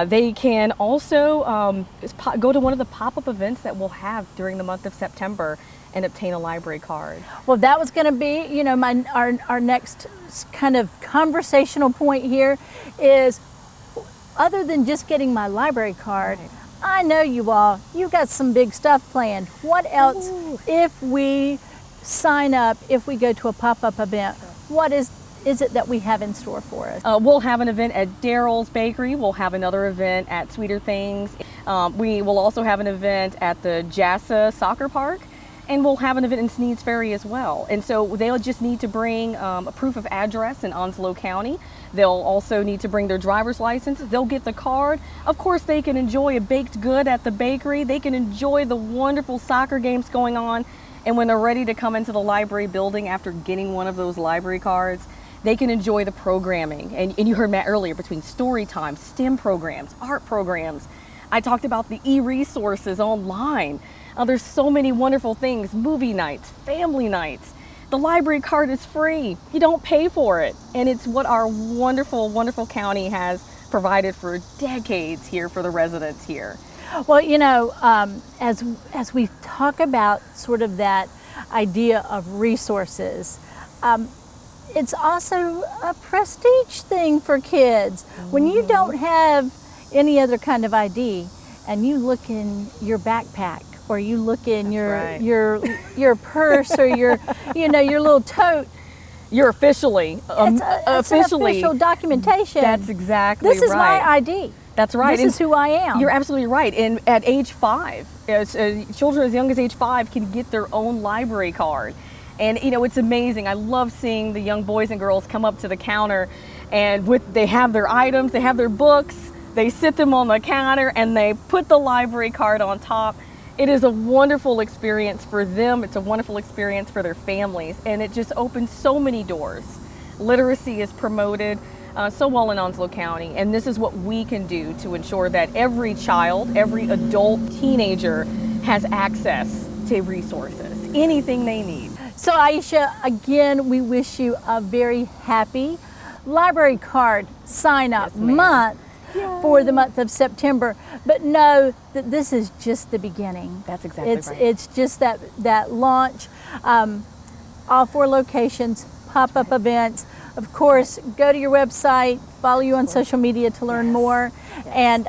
They can also go to one of the pop-up events that we'll have during the month of September and obtain a library card. Well, that was going to be, our next kind of conversational point here is, other than just getting my library card, Right. I know you got some big stuff planned. What else, if we sign up, if we go to a pop-up event, what is it that we have in store for us? We'll have an event at Daryl's Bakery. We'll have another event at Sweeter Things. We will also have an event at the JASA Soccer Park, and we'll have an event in Sneads Ferry as well. And so they'll just need to bring a proof of address in Onslow County. They'll also need to bring their driver's license. They'll get the card. Of course, they can enjoy a baked good at the bakery. They can enjoy the wonderful soccer games going on. And when they're ready to come into the library building after getting one of those library cards, they can enjoy the programming. And you heard Matt earlier, between story time, STEM programs, art programs. I talked about the e-resources online. There's so many wonderful things, movie nights, family nights. The library card is free. You don't pay for it. And it's what our wonderful, wonderful county has provided for decades here for the residents here. Well, as we talk about sort of that idea of resources, it's also a prestige thing for kids. When you don't have any other kind of ID and you look in your backpack, or you look in your purse, or your little tote, You're officially, it's an official documentation. That's exactly right. This is my ID. That's right. This is who I am. You're absolutely right. And at age 5, children as young as age 5 can get their own library card. And it's amazing. I love seeing the young boys and girls come up to the counter, and they have their items, they have their books, they sit them on the counter, and they put the library card on top. It is a wonderful experience for them. It's a wonderful experience for their families, and it just opens so many doors. Literacy is promoted so well in Onslow County, and this is what we can do to ensure that every child, every adult, teenager has access to resources, anything they need. So Aisha, again, we wish you a very happy library card sign up month for the month of September. But know that this is just the beginning. That's exactly right. It's just that launch. All 4 locations, pop-up events. Of course, go to your website, follow you on social media to learn more, and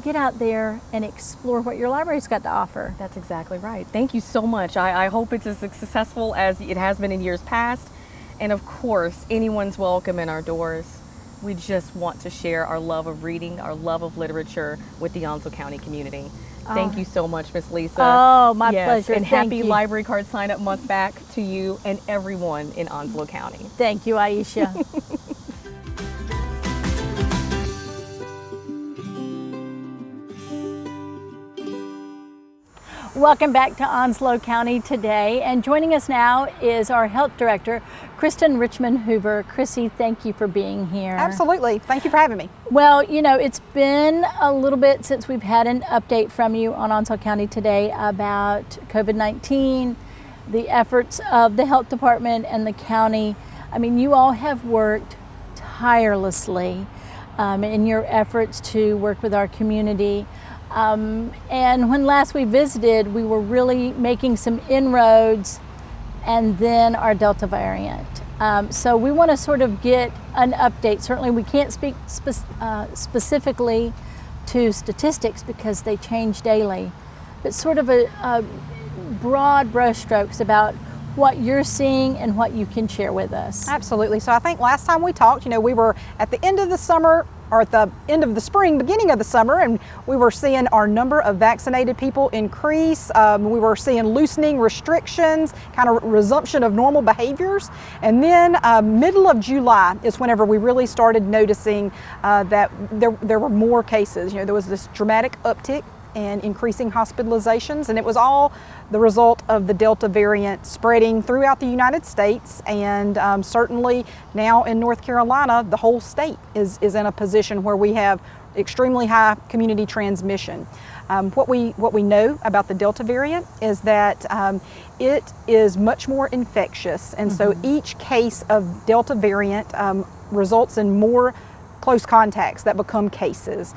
get out there and explore what your library's got to offer. That's exactly right. Thank you so much. I hope it's as successful as it has been in years past. And of course, anyone's welcome in our doors. We just want to share our love of reading, our love of literature with the Onslow County community. Thank you so much, Miss Lisa. Oh, my Yes, pleasure. and Thank happy you. Library Card Sign Up Month back to you and everyone in Onslow County. Thank you, Aisha. Welcome back to Onslow County today, and joining us now is our Health Director, Kristen Richmond Hoover. Chrissy, thank you for being here. Absolutely. Thank you for having me. Well, you know, it's been a little bit since we've had an update from you on Onslow County today about COVID-19, the efforts of the health department and the county. I mean, you all have worked tirelessly in your efforts to work with our community. And when last we visited, we were really making some inroads, and then our Delta variant. So we want to sort of get an update. Certainly we can't speak specifically to statistics because they change daily, but sort of a broad brushstrokes about what you're seeing and what you can share with us. Absolutely. So I think last time we talked, you know, we were at the end of the summer, or at the end of the spring, beginning of the summer, and we were seeing our number of vaccinated people increase. We were seeing loosening restrictions, kind of resumption of normal behaviors. And then middle of July is whenever we really started noticing that there were more cases. You know, there was this dramatic uptick and increasing hospitalizations, and it was all the result of the Delta variant spreading throughout the United States, and certainly now in North Carolina, the whole state is in a position where we have extremely high community transmission. What we know about the Delta variant is that it is much more infectious, and so each case of Delta variant results in more close contacts that become cases.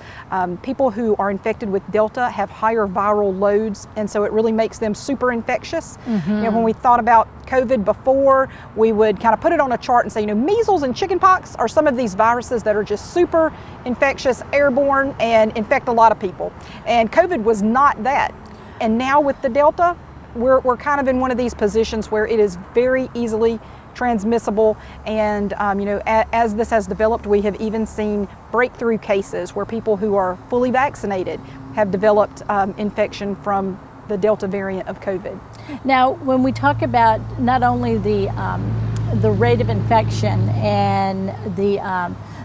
People who are infected with Delta have higher viral loads, and so it really makes them super infectious. You know, when we thought about COVID before, we would kind of put it on a chart and say, you know, measles and chickenpox are some of these viruses that are just super infectious, airborne, and infect a lot of people. And COVID was not that. And now with the Delta, we're kind of in one of these positions where it is very easily transmissible, and you know, as this has developed, we have even seen breakthrough cases where people who are fully vaccinated have developed infection from the Delta variant of COVID. Now, when we talk about not only the rate of infection and the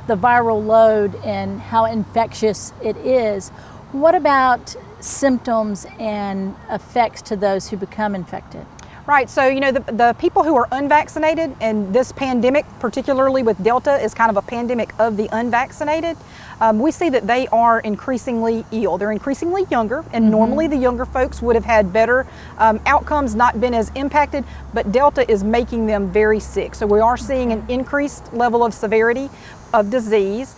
viral load and how infectious it is, what about symptoms and effects to those who become infected? Right, so you know, the people who are unvaccinated, and this pandemic, particularly with Delta, is kind of a pandemic of the unvaccinated, we see that they are increasingly ill. They're increasingly younger, and normally the younger folks would have had better outcomes, not been as impacted, but Delta is making them very sick. So we are seeing an increased level of severity of disease.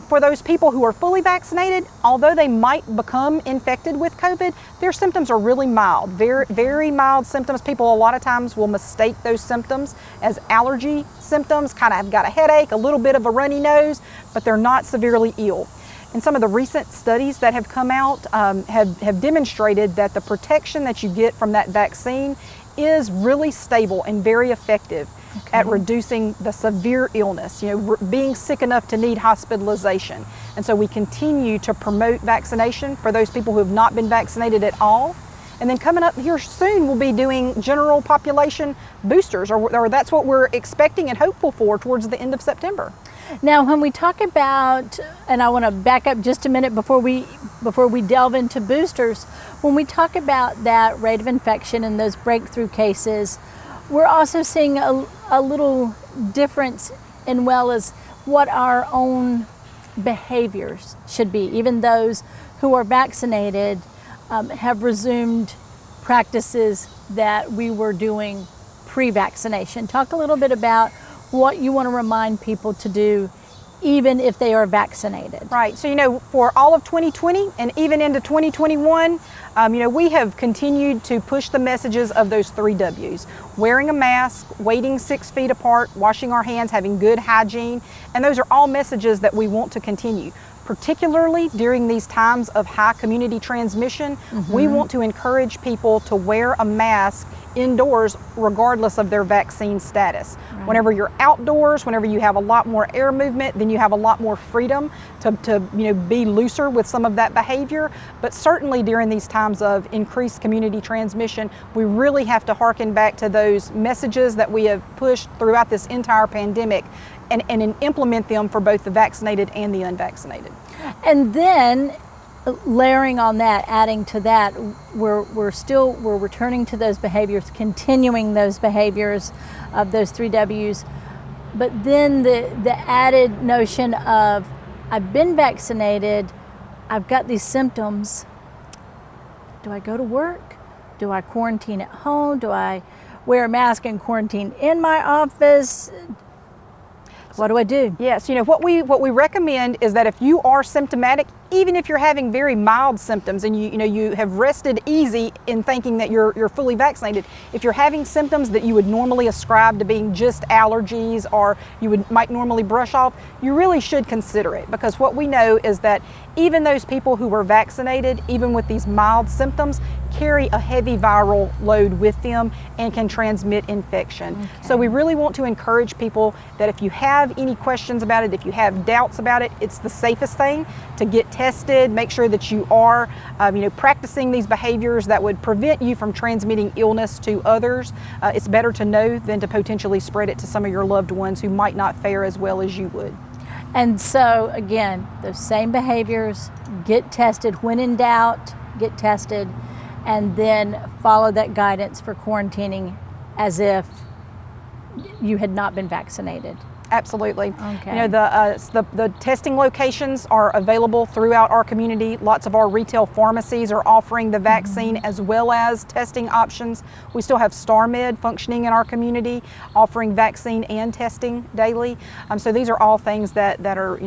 For those people who are fully vaccinated, although they might become infected with COVID, their symptoms are really mild, very, very mild symptoms. People a lot of times will mistake those symptoms as allergy symptoms, kind of have got a headache, a little bit of a runny nose, but they're not severely ill. And some of the recent studies that have come out have demonstrated that the protection that you get from that vaccine is really stable and very effective at reducing the severe illness, you know, being sick enough to need hospitalization. And so we continue to promote vaccination for those people who have not been vaccinated at all. And then coming up here soon, we'll be doing general population boosters, or that's what we're expecting and hopeful for towards the end of September. Now, when we talk about, and I want to back up just a minute before we delve into boosters, when we talk about that rate of infection and those breakthrough cases, we're also seeing a little difference in well as what our own behaviors should be. Even those who are vaccinated have resumed practices that we were doing pre-vaccination. Talk a little bit about what you want to remind people to do even if they are vaccinated. Right, so you know, for all of 2020 and even into 2021, you know, we have continued to push the messages of those 3 W's. Wearing a mask, waiting 6 feet apart, washing our hands, having good hygiene, and those are all messages that we want to continue. particularly during these times of high community transmission, we want to encourage people to wear a mask indoors regardless of their vaccine status. Right. Whenever you're outdoors, whenever you have a lot more air movement, then you have a lot more freedom to be looser with some of that behavior. But certainly during these times of increased community transmission, we really have to hearken back to those messages that we have pushed throughout this entire pandemic and implement them for both the vaccinated and the unvaccinated. And then layering on that, adding to that, we're returning to those behaviors, continuing those behaviors of those 3 W's. But then the added notion of, I've been vaccinated, I've got these symptoms. Do I go to work? Do I quarantine at home? Do I wear a mask and quarantine in my office? What do I do? Yes, what we recommend is that if you are symptomatic, even if you're having very mild symptoms and you have rested easy in thinking that you're fully vaccinated, if you're having symptoms that you would normally ascribe to being just allergies or might normally brush off, you really should consider it, because what we know is that even those people who were vaccinated, even with these mild symptoms, carry a heavy viral load with them and can transmit infection. Okay. So we really want to encourage people that if you have any questions about it, if you have doubts about it, it's the safest thing to get tested, make sure that you are practicing these behaviors that would prevent you from transmitting illness to others. It's better to know than to potentially spread it to some of your loved ones who might not fare as well as you would. And so again, those same behaviors, get tested. When in doubt, get tested, and then follow that guidance for quarantining as if you had not been vaccinated. Absolutely. Okay. The testing locations are available throughout our community. Lots of our retail pharmacies are offering the vaccine as well as testing options. We still have StarMed functioning in our community, offering vaccine and testing daily. So these are all things that are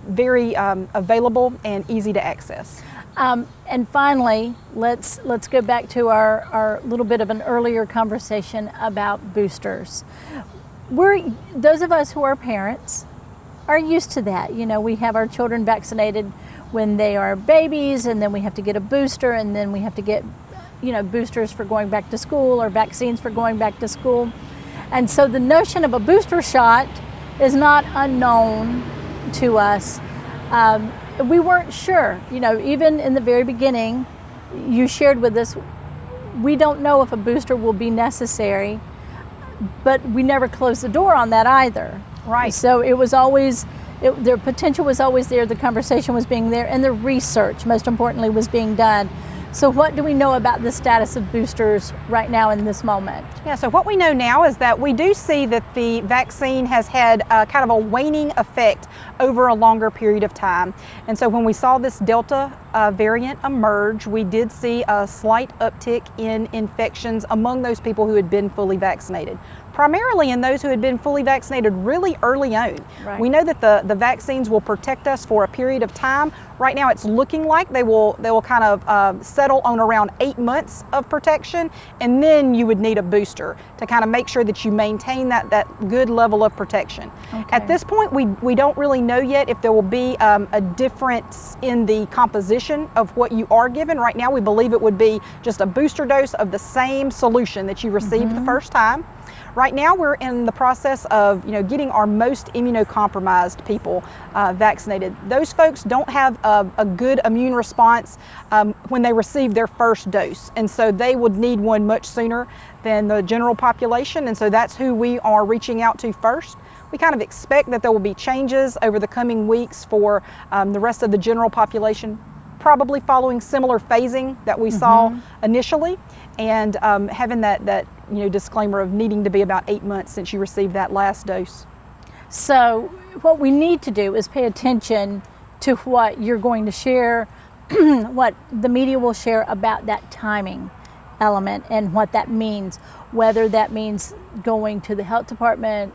very available and easy to access. And finally, let's go back to our little bit of an earlier conversation about boosters. Those of us who are parents are used to that. We have our children vaccinated when they are babies, and then we have to get a booster, and then we have to get boosters for going back to school or vaccines for going back to school. And so the notion of a booster shot is not unknown to us. We weren't sure, even in the very beginning, you shared with us, we don't know if a booster will be necessary, but we never closed the door on that either. Right. So it was always, their potential was always there, the conversation was being there, and the research, most importantly, was being done. So what do we know about the status of boosters right now in this moment? Yeah, so what we know now is that we do see that the vaccine has had kind of a waning effect over a longer period of time. And so when we saw this Delta variant emerge, we did see a slight uptick in infections among those people who had been fully vaccinated. Primarily in those who had been fully vaccinated really early on. Right. We know that the vaccines will protect us for a period of time. Right now it's looking like they will kind of settle on around 8 months of protection, and then you would need a booster to kind of make sure that you maintain that good level of protection. Okay. At this point, we don't really know yet if there will be a difference in the composition of what you are given. Right now we believe it would be just a booster dose of the same solution that you received the first time. Right now we're in the process of getting our most immunocompromised people vaccinated. Those folks don't have a good immune response when they receive their first dose, and so they would need one much sooner than the general population, and so that's who we are reaching out to first. We kind of expect that there will be changes over the coming weeks for the rest of the general population, probably following similar phasing that we saw initially, and having that disclaimer of needing to be about 8 months since you received that last dose. So what we need to do is pay attention to what you're going to share, what the media will share about that timing element and what that means, whether that means going to the health department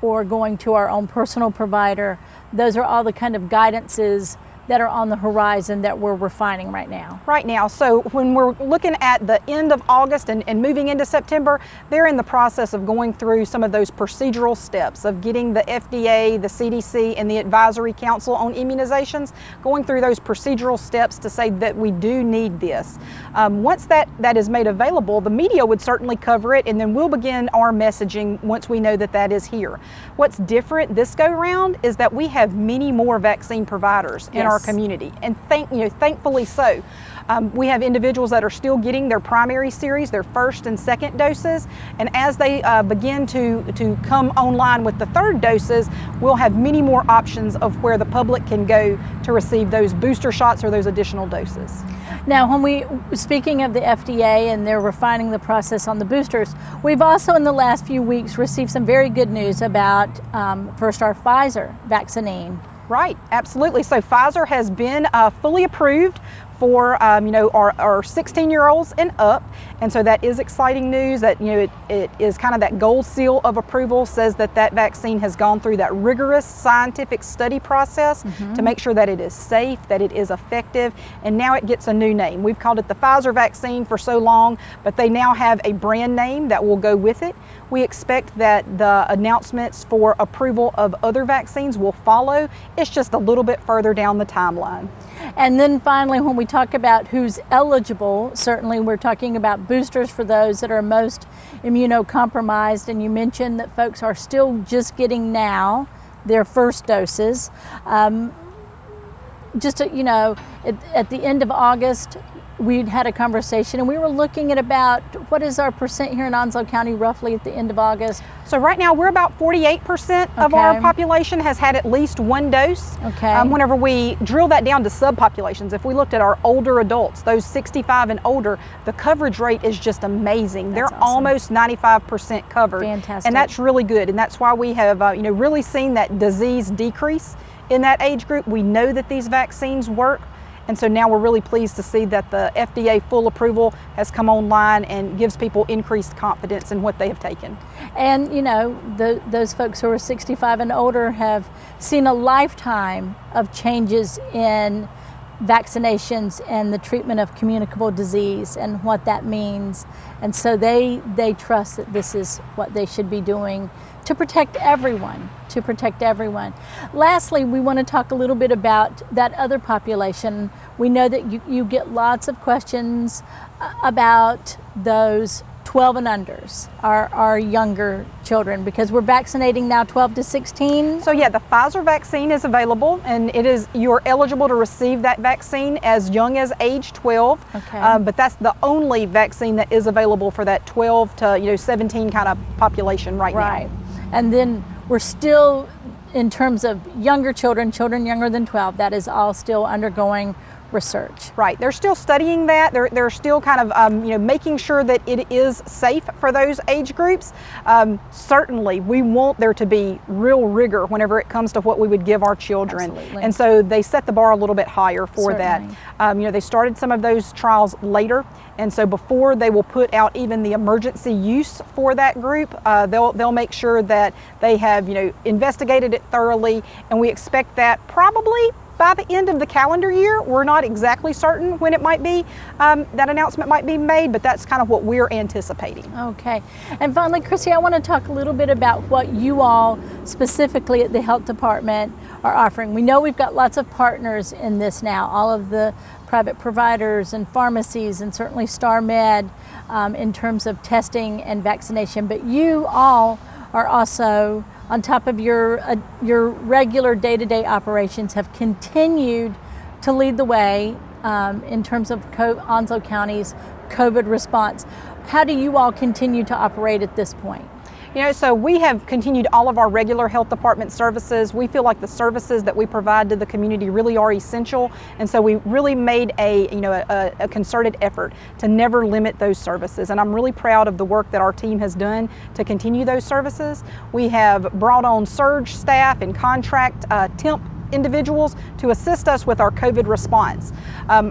or going to our own personal provider. Those are all the kind of guidances that are on the horizon that we're refining right now? Right now, so when we're looking at the end of August and moving into September, they're in the process of going through some of those procedural steps of getting the FDA, the CDC, and the Advisory Council on Immunizations, going through those procedural steps to say that we do need this. Once that is made available, the media would certainly cover it, and then we'll begin our messaging once we know that that is here. What's different this go round is that we have many more vaccine providers in our community, and thankfully so. We have individuals that are still getting their primary series, their first and second doses, and as they begin to come online with the third doses, we'll have many more options of where the public can go to receive those booster shots or those additional doses. Now, speaking of the FDA and they're refining the process on the boosters, we've also in the last few weeks received some very good news about first our Pfizer vaccine. Right, absolutely. So Pfizer has been fully approved for our 16-year-olds and up, and so that is exciting news. That it is kind of that gold seal of approval, says that that vaccine has gone through that rigorous scientific study process to make sure that it is safe, that it is effective, and now it gets a new name. We've called it the Pfizer vaccine for so long, but they now have a brand name that will go with it. We expect that the announcements for approval of other vaccines will follow. It's just a little bit further down the timeline. And then finally, when we talk about who's eligible, certainly we're talking about boosters for those that are most immunocompromised. And you mentioned that folks are still just getting now their first doses. At the end of August, we'd had a conversation and we were looking at about, what is our percent here in Onslow County roughly at the end of August? So right now we're about 48% of our population has had at least one dose. Okay. Whenever we drill that down to subpopulations, if we looked at our older adults, those 65 and older, the coverage rate is just amazing. They're awesome. Almost 95% covered. Fantastic. And that's really good. And that's why we have really seen that disease decrease in that age group. We know that these vaccines work. And so now we're really pleased to see that the FDA full approval has come online and gives people increased confidence in what they have taken. And those folks who are 65 and older have seen a lifetime of changes in vaccinations and the treatment of communicable disease and what that means. And so they trust that this is what they should be doing to protect everyone. Lastly, we want to talk a little bit about that other population. We know that you get lots of questions about those 12 and unders, our younger children, because we're vaccinating now 12 to 16. So yeah, the Pfizer vaccine is available, and you're eligible to receive that vaccine as young as age 12. Okay. But that's the only vaccine that is available for that 12 to 17 kind of population right now. Right. And then we're still, in terms of younger children younger than 12, that is all still undergoing research. Right, they're still studying that. They're still kind of making sure that it is safe for those age groups. Certainly, we want there to be real rigor whenever it comes to what we would give our children. Absolutely. And so they set the bar a little bit higher for Certainly. that. They started some of those trials later, and so before they will put out even the emergency use for that group, they'll make sure that they have investigated it thoroughly, and we expect that probably by the end of the calendar year. We're not exactly certain when it might be, that announcement might be made, but that's kind of what we're anticipating. Okay. And finally, Chrissy, I want to talk a little bit about what you all specifically at the health department are offering. We know we've got lots of partners in this now, all of the private providers and pharmacies and certainly Star Med in terms of testing and vaccination, but you all are also, on top of your regular day-to-day operations, have continued to lead the way in terms of Onslow County's COVID response. How do you all continue to operate at this point? So we have continued all of our regular health department services. We feel like the services that we provide to the community really are essential, and so we really made a concerted effort to never limit those services. And I'm really proud of the work that our team has done to continue those services. We have brought on surge staff and contract temp individuals to assist us with our COVID response.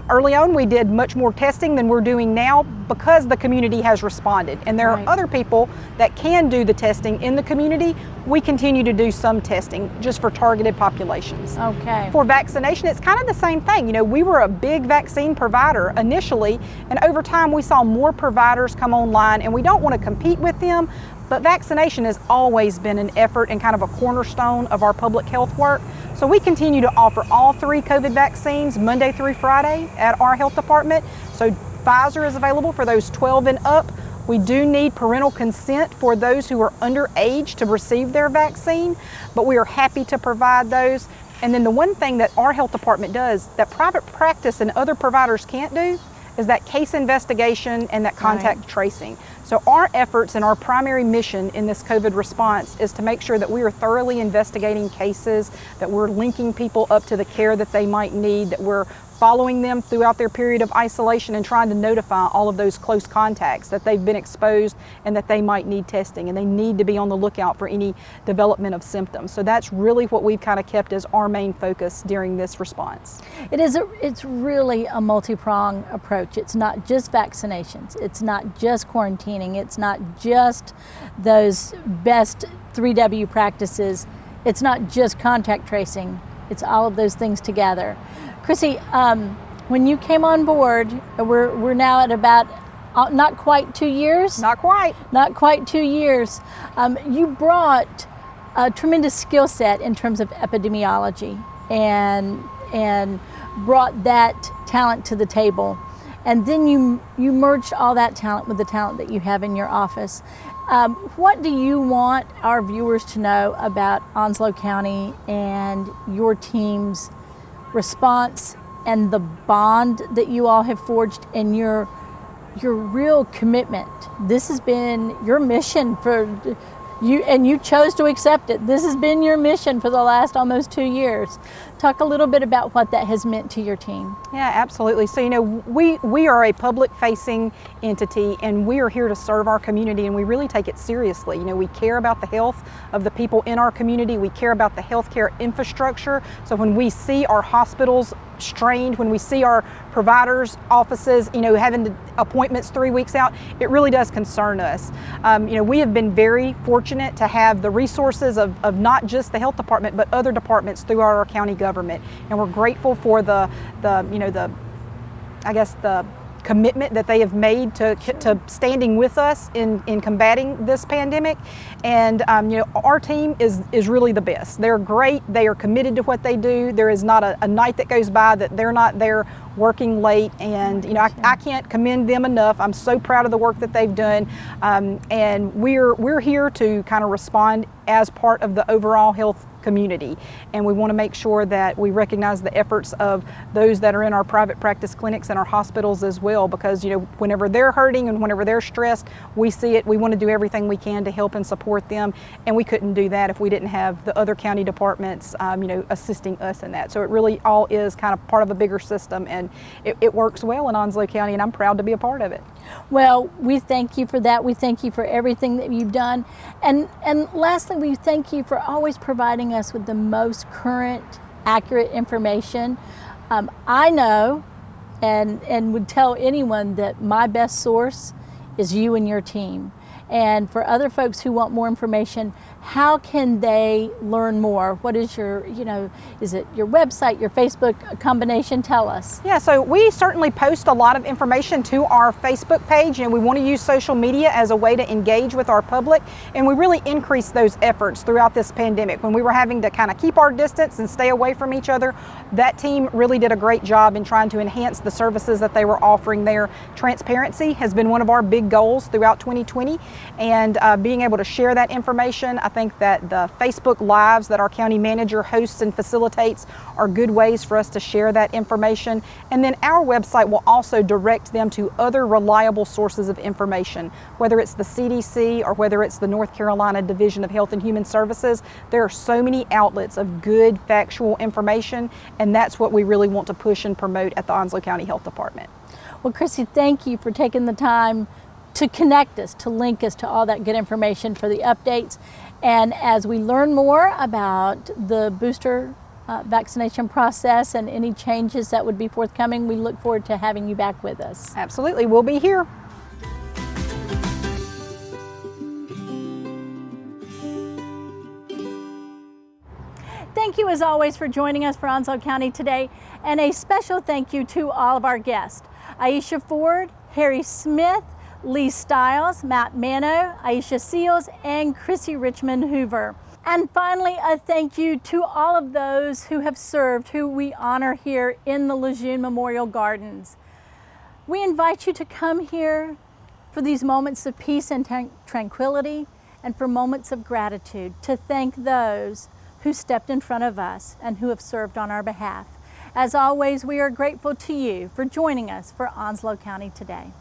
Early on, we did much more testing than we're doing now because the community has responded. And there are other people that can do the testing in the community. We continue to do some testing just for targeted populations. Okay. For vaccination, it's kind of the same thing. You know, we were a big vaccine provider initially, and over time we saw more providers come online, and we don't want to compete with them, but vaccination has always been an effort and kind of a cornerstone of our public health work. So we continue to offer all 3 COVID vaccines Monday through Friday at our health department. So Pfizer is available for those 12 and up. We do need parental consent for those who are underage to receive their vaccine, but we are happy to provide those. And then the one thing that our health department does that private practice and other providers can't do is that case investigation and that contact tracing. So our efforts and our primary mission in this COVID response is to make sure that we are thoroughly investigating cases, that we're linking people up to the care that they might need, that we're following them throughout their period of isolation and trying to notify all of those close contacts that they've been exposed and that they might need testing, and they need to be on the lookout for any development of symptoms. So that's really what we've kind of kept as our main focus during this response. It's really a multi-pronged approach. It's not just vaccinations, it's not just quarantining, it's not just those best 3W practices, it's not just contact tracing, it's all of those things together. Chrissy, when you came on board, we're now at about not quite 2 years. Not quite. Not quite 2 years. You brought a tremendous skill set in terms of epidemiology and brought that talent to the table. And then you merged all that talent with the talent that you have in your office. What do you want our viewers to know about Onslow County and your team's response and the bond that you all have forged and your real commitment? This has been your mission for you, and you chose to accept it. This has been your mission for the last almost 2 years. Talk a little bit about what that has meant to your team. Yeah, absolutely. So, you know, we are a public-facing entity, and we are here to serve our community, and we really take it seriously. You know, we care about the health of the people in our community. We care about the healthcare infrastructure. So when we see our hospitals strained, when we see our providers' offices, you know, having appointments 3 weeks out, it really does concern us. You know, we have been very fortunate to have the resources of not just the health department, but other departments throughout our county government. And we're grateful for the commitment that they have made to standing with us in combating this pandemic. And you know, our team is really the best. They're great. They are committed to what they do. There is not a night that goes by that they're not there working late, and you know, I can't commend them enough. I'm so proud of the work that they've done, and we're here to kind of respond as part of the overall health community, and we want to make sure that we recognize the efforts of those that are in our private practice clinics and our hospitals as well, because you know, whenever they're hurting and whenever they're stressed, we see it. We want to do everything we can to help and support them, and we couldn't do that if we didn't have the other county departments you know, assisting us in that. So it really all is kind of part of a bigger system, and it works well in Onslow County, and I'm proud to be a part of it. Well, we thank you for that. We thank you for everything that you've done. And lastly, we thank you for always providing us with the most current, accurate information. I know and would tell anyone that my best source is you and your team. And for other folks who want more information, how can they learn more? What is your, you know, is it your website, your Facebook combination? Tell us. Yeah, so we certainly post a lot of information to our Facebook page, and we want to use social media as a way to engage with our public, and we really increased those efforts throughout this pandemic. When we were having to kind of keep our distance and stay away from each other, that team really did a great job in trying to enhance the services that they were offering there. Transparency has been one of our big goals throughout 2020, and being able to share that information. I think that the Facebook Lives that our county manager hosts and facilitates are good ways for us to share that information. And then our website will also direct them to other reliable sources of information, whether it's the CDC or whether it's the North Carolina Division of Health and Human Services. There are so many outlets of good factual information, and that's what we really want to push and promote at the Onslow County Health Department. Well, Chrissy, thank you for taking the time to connect us, to link us to all that good information for the updates. And as we learn more about the booster vaccination process and any changes that would be forthcoming. We look forward to having you back with us. Absolutely, we'll be here. Thank you as always for joining us for Onslow County Today, and a special thank you to all of our guests: Aisha Ford, Harry Smith, Lee Stiles, Matt Mano, Aisha Seals, and Chrissy Richmond Hoover. And finally, a thank you to all of those who have served, who we honor here in the Lejeune Memorial Gardens. We invite you to come here for these moments of peace and tranquility, and for moments of gratitude, to thank those who stepped in front of us and who have served on our behalf. As always, we are grateful to you for joining us for Onslow County Today.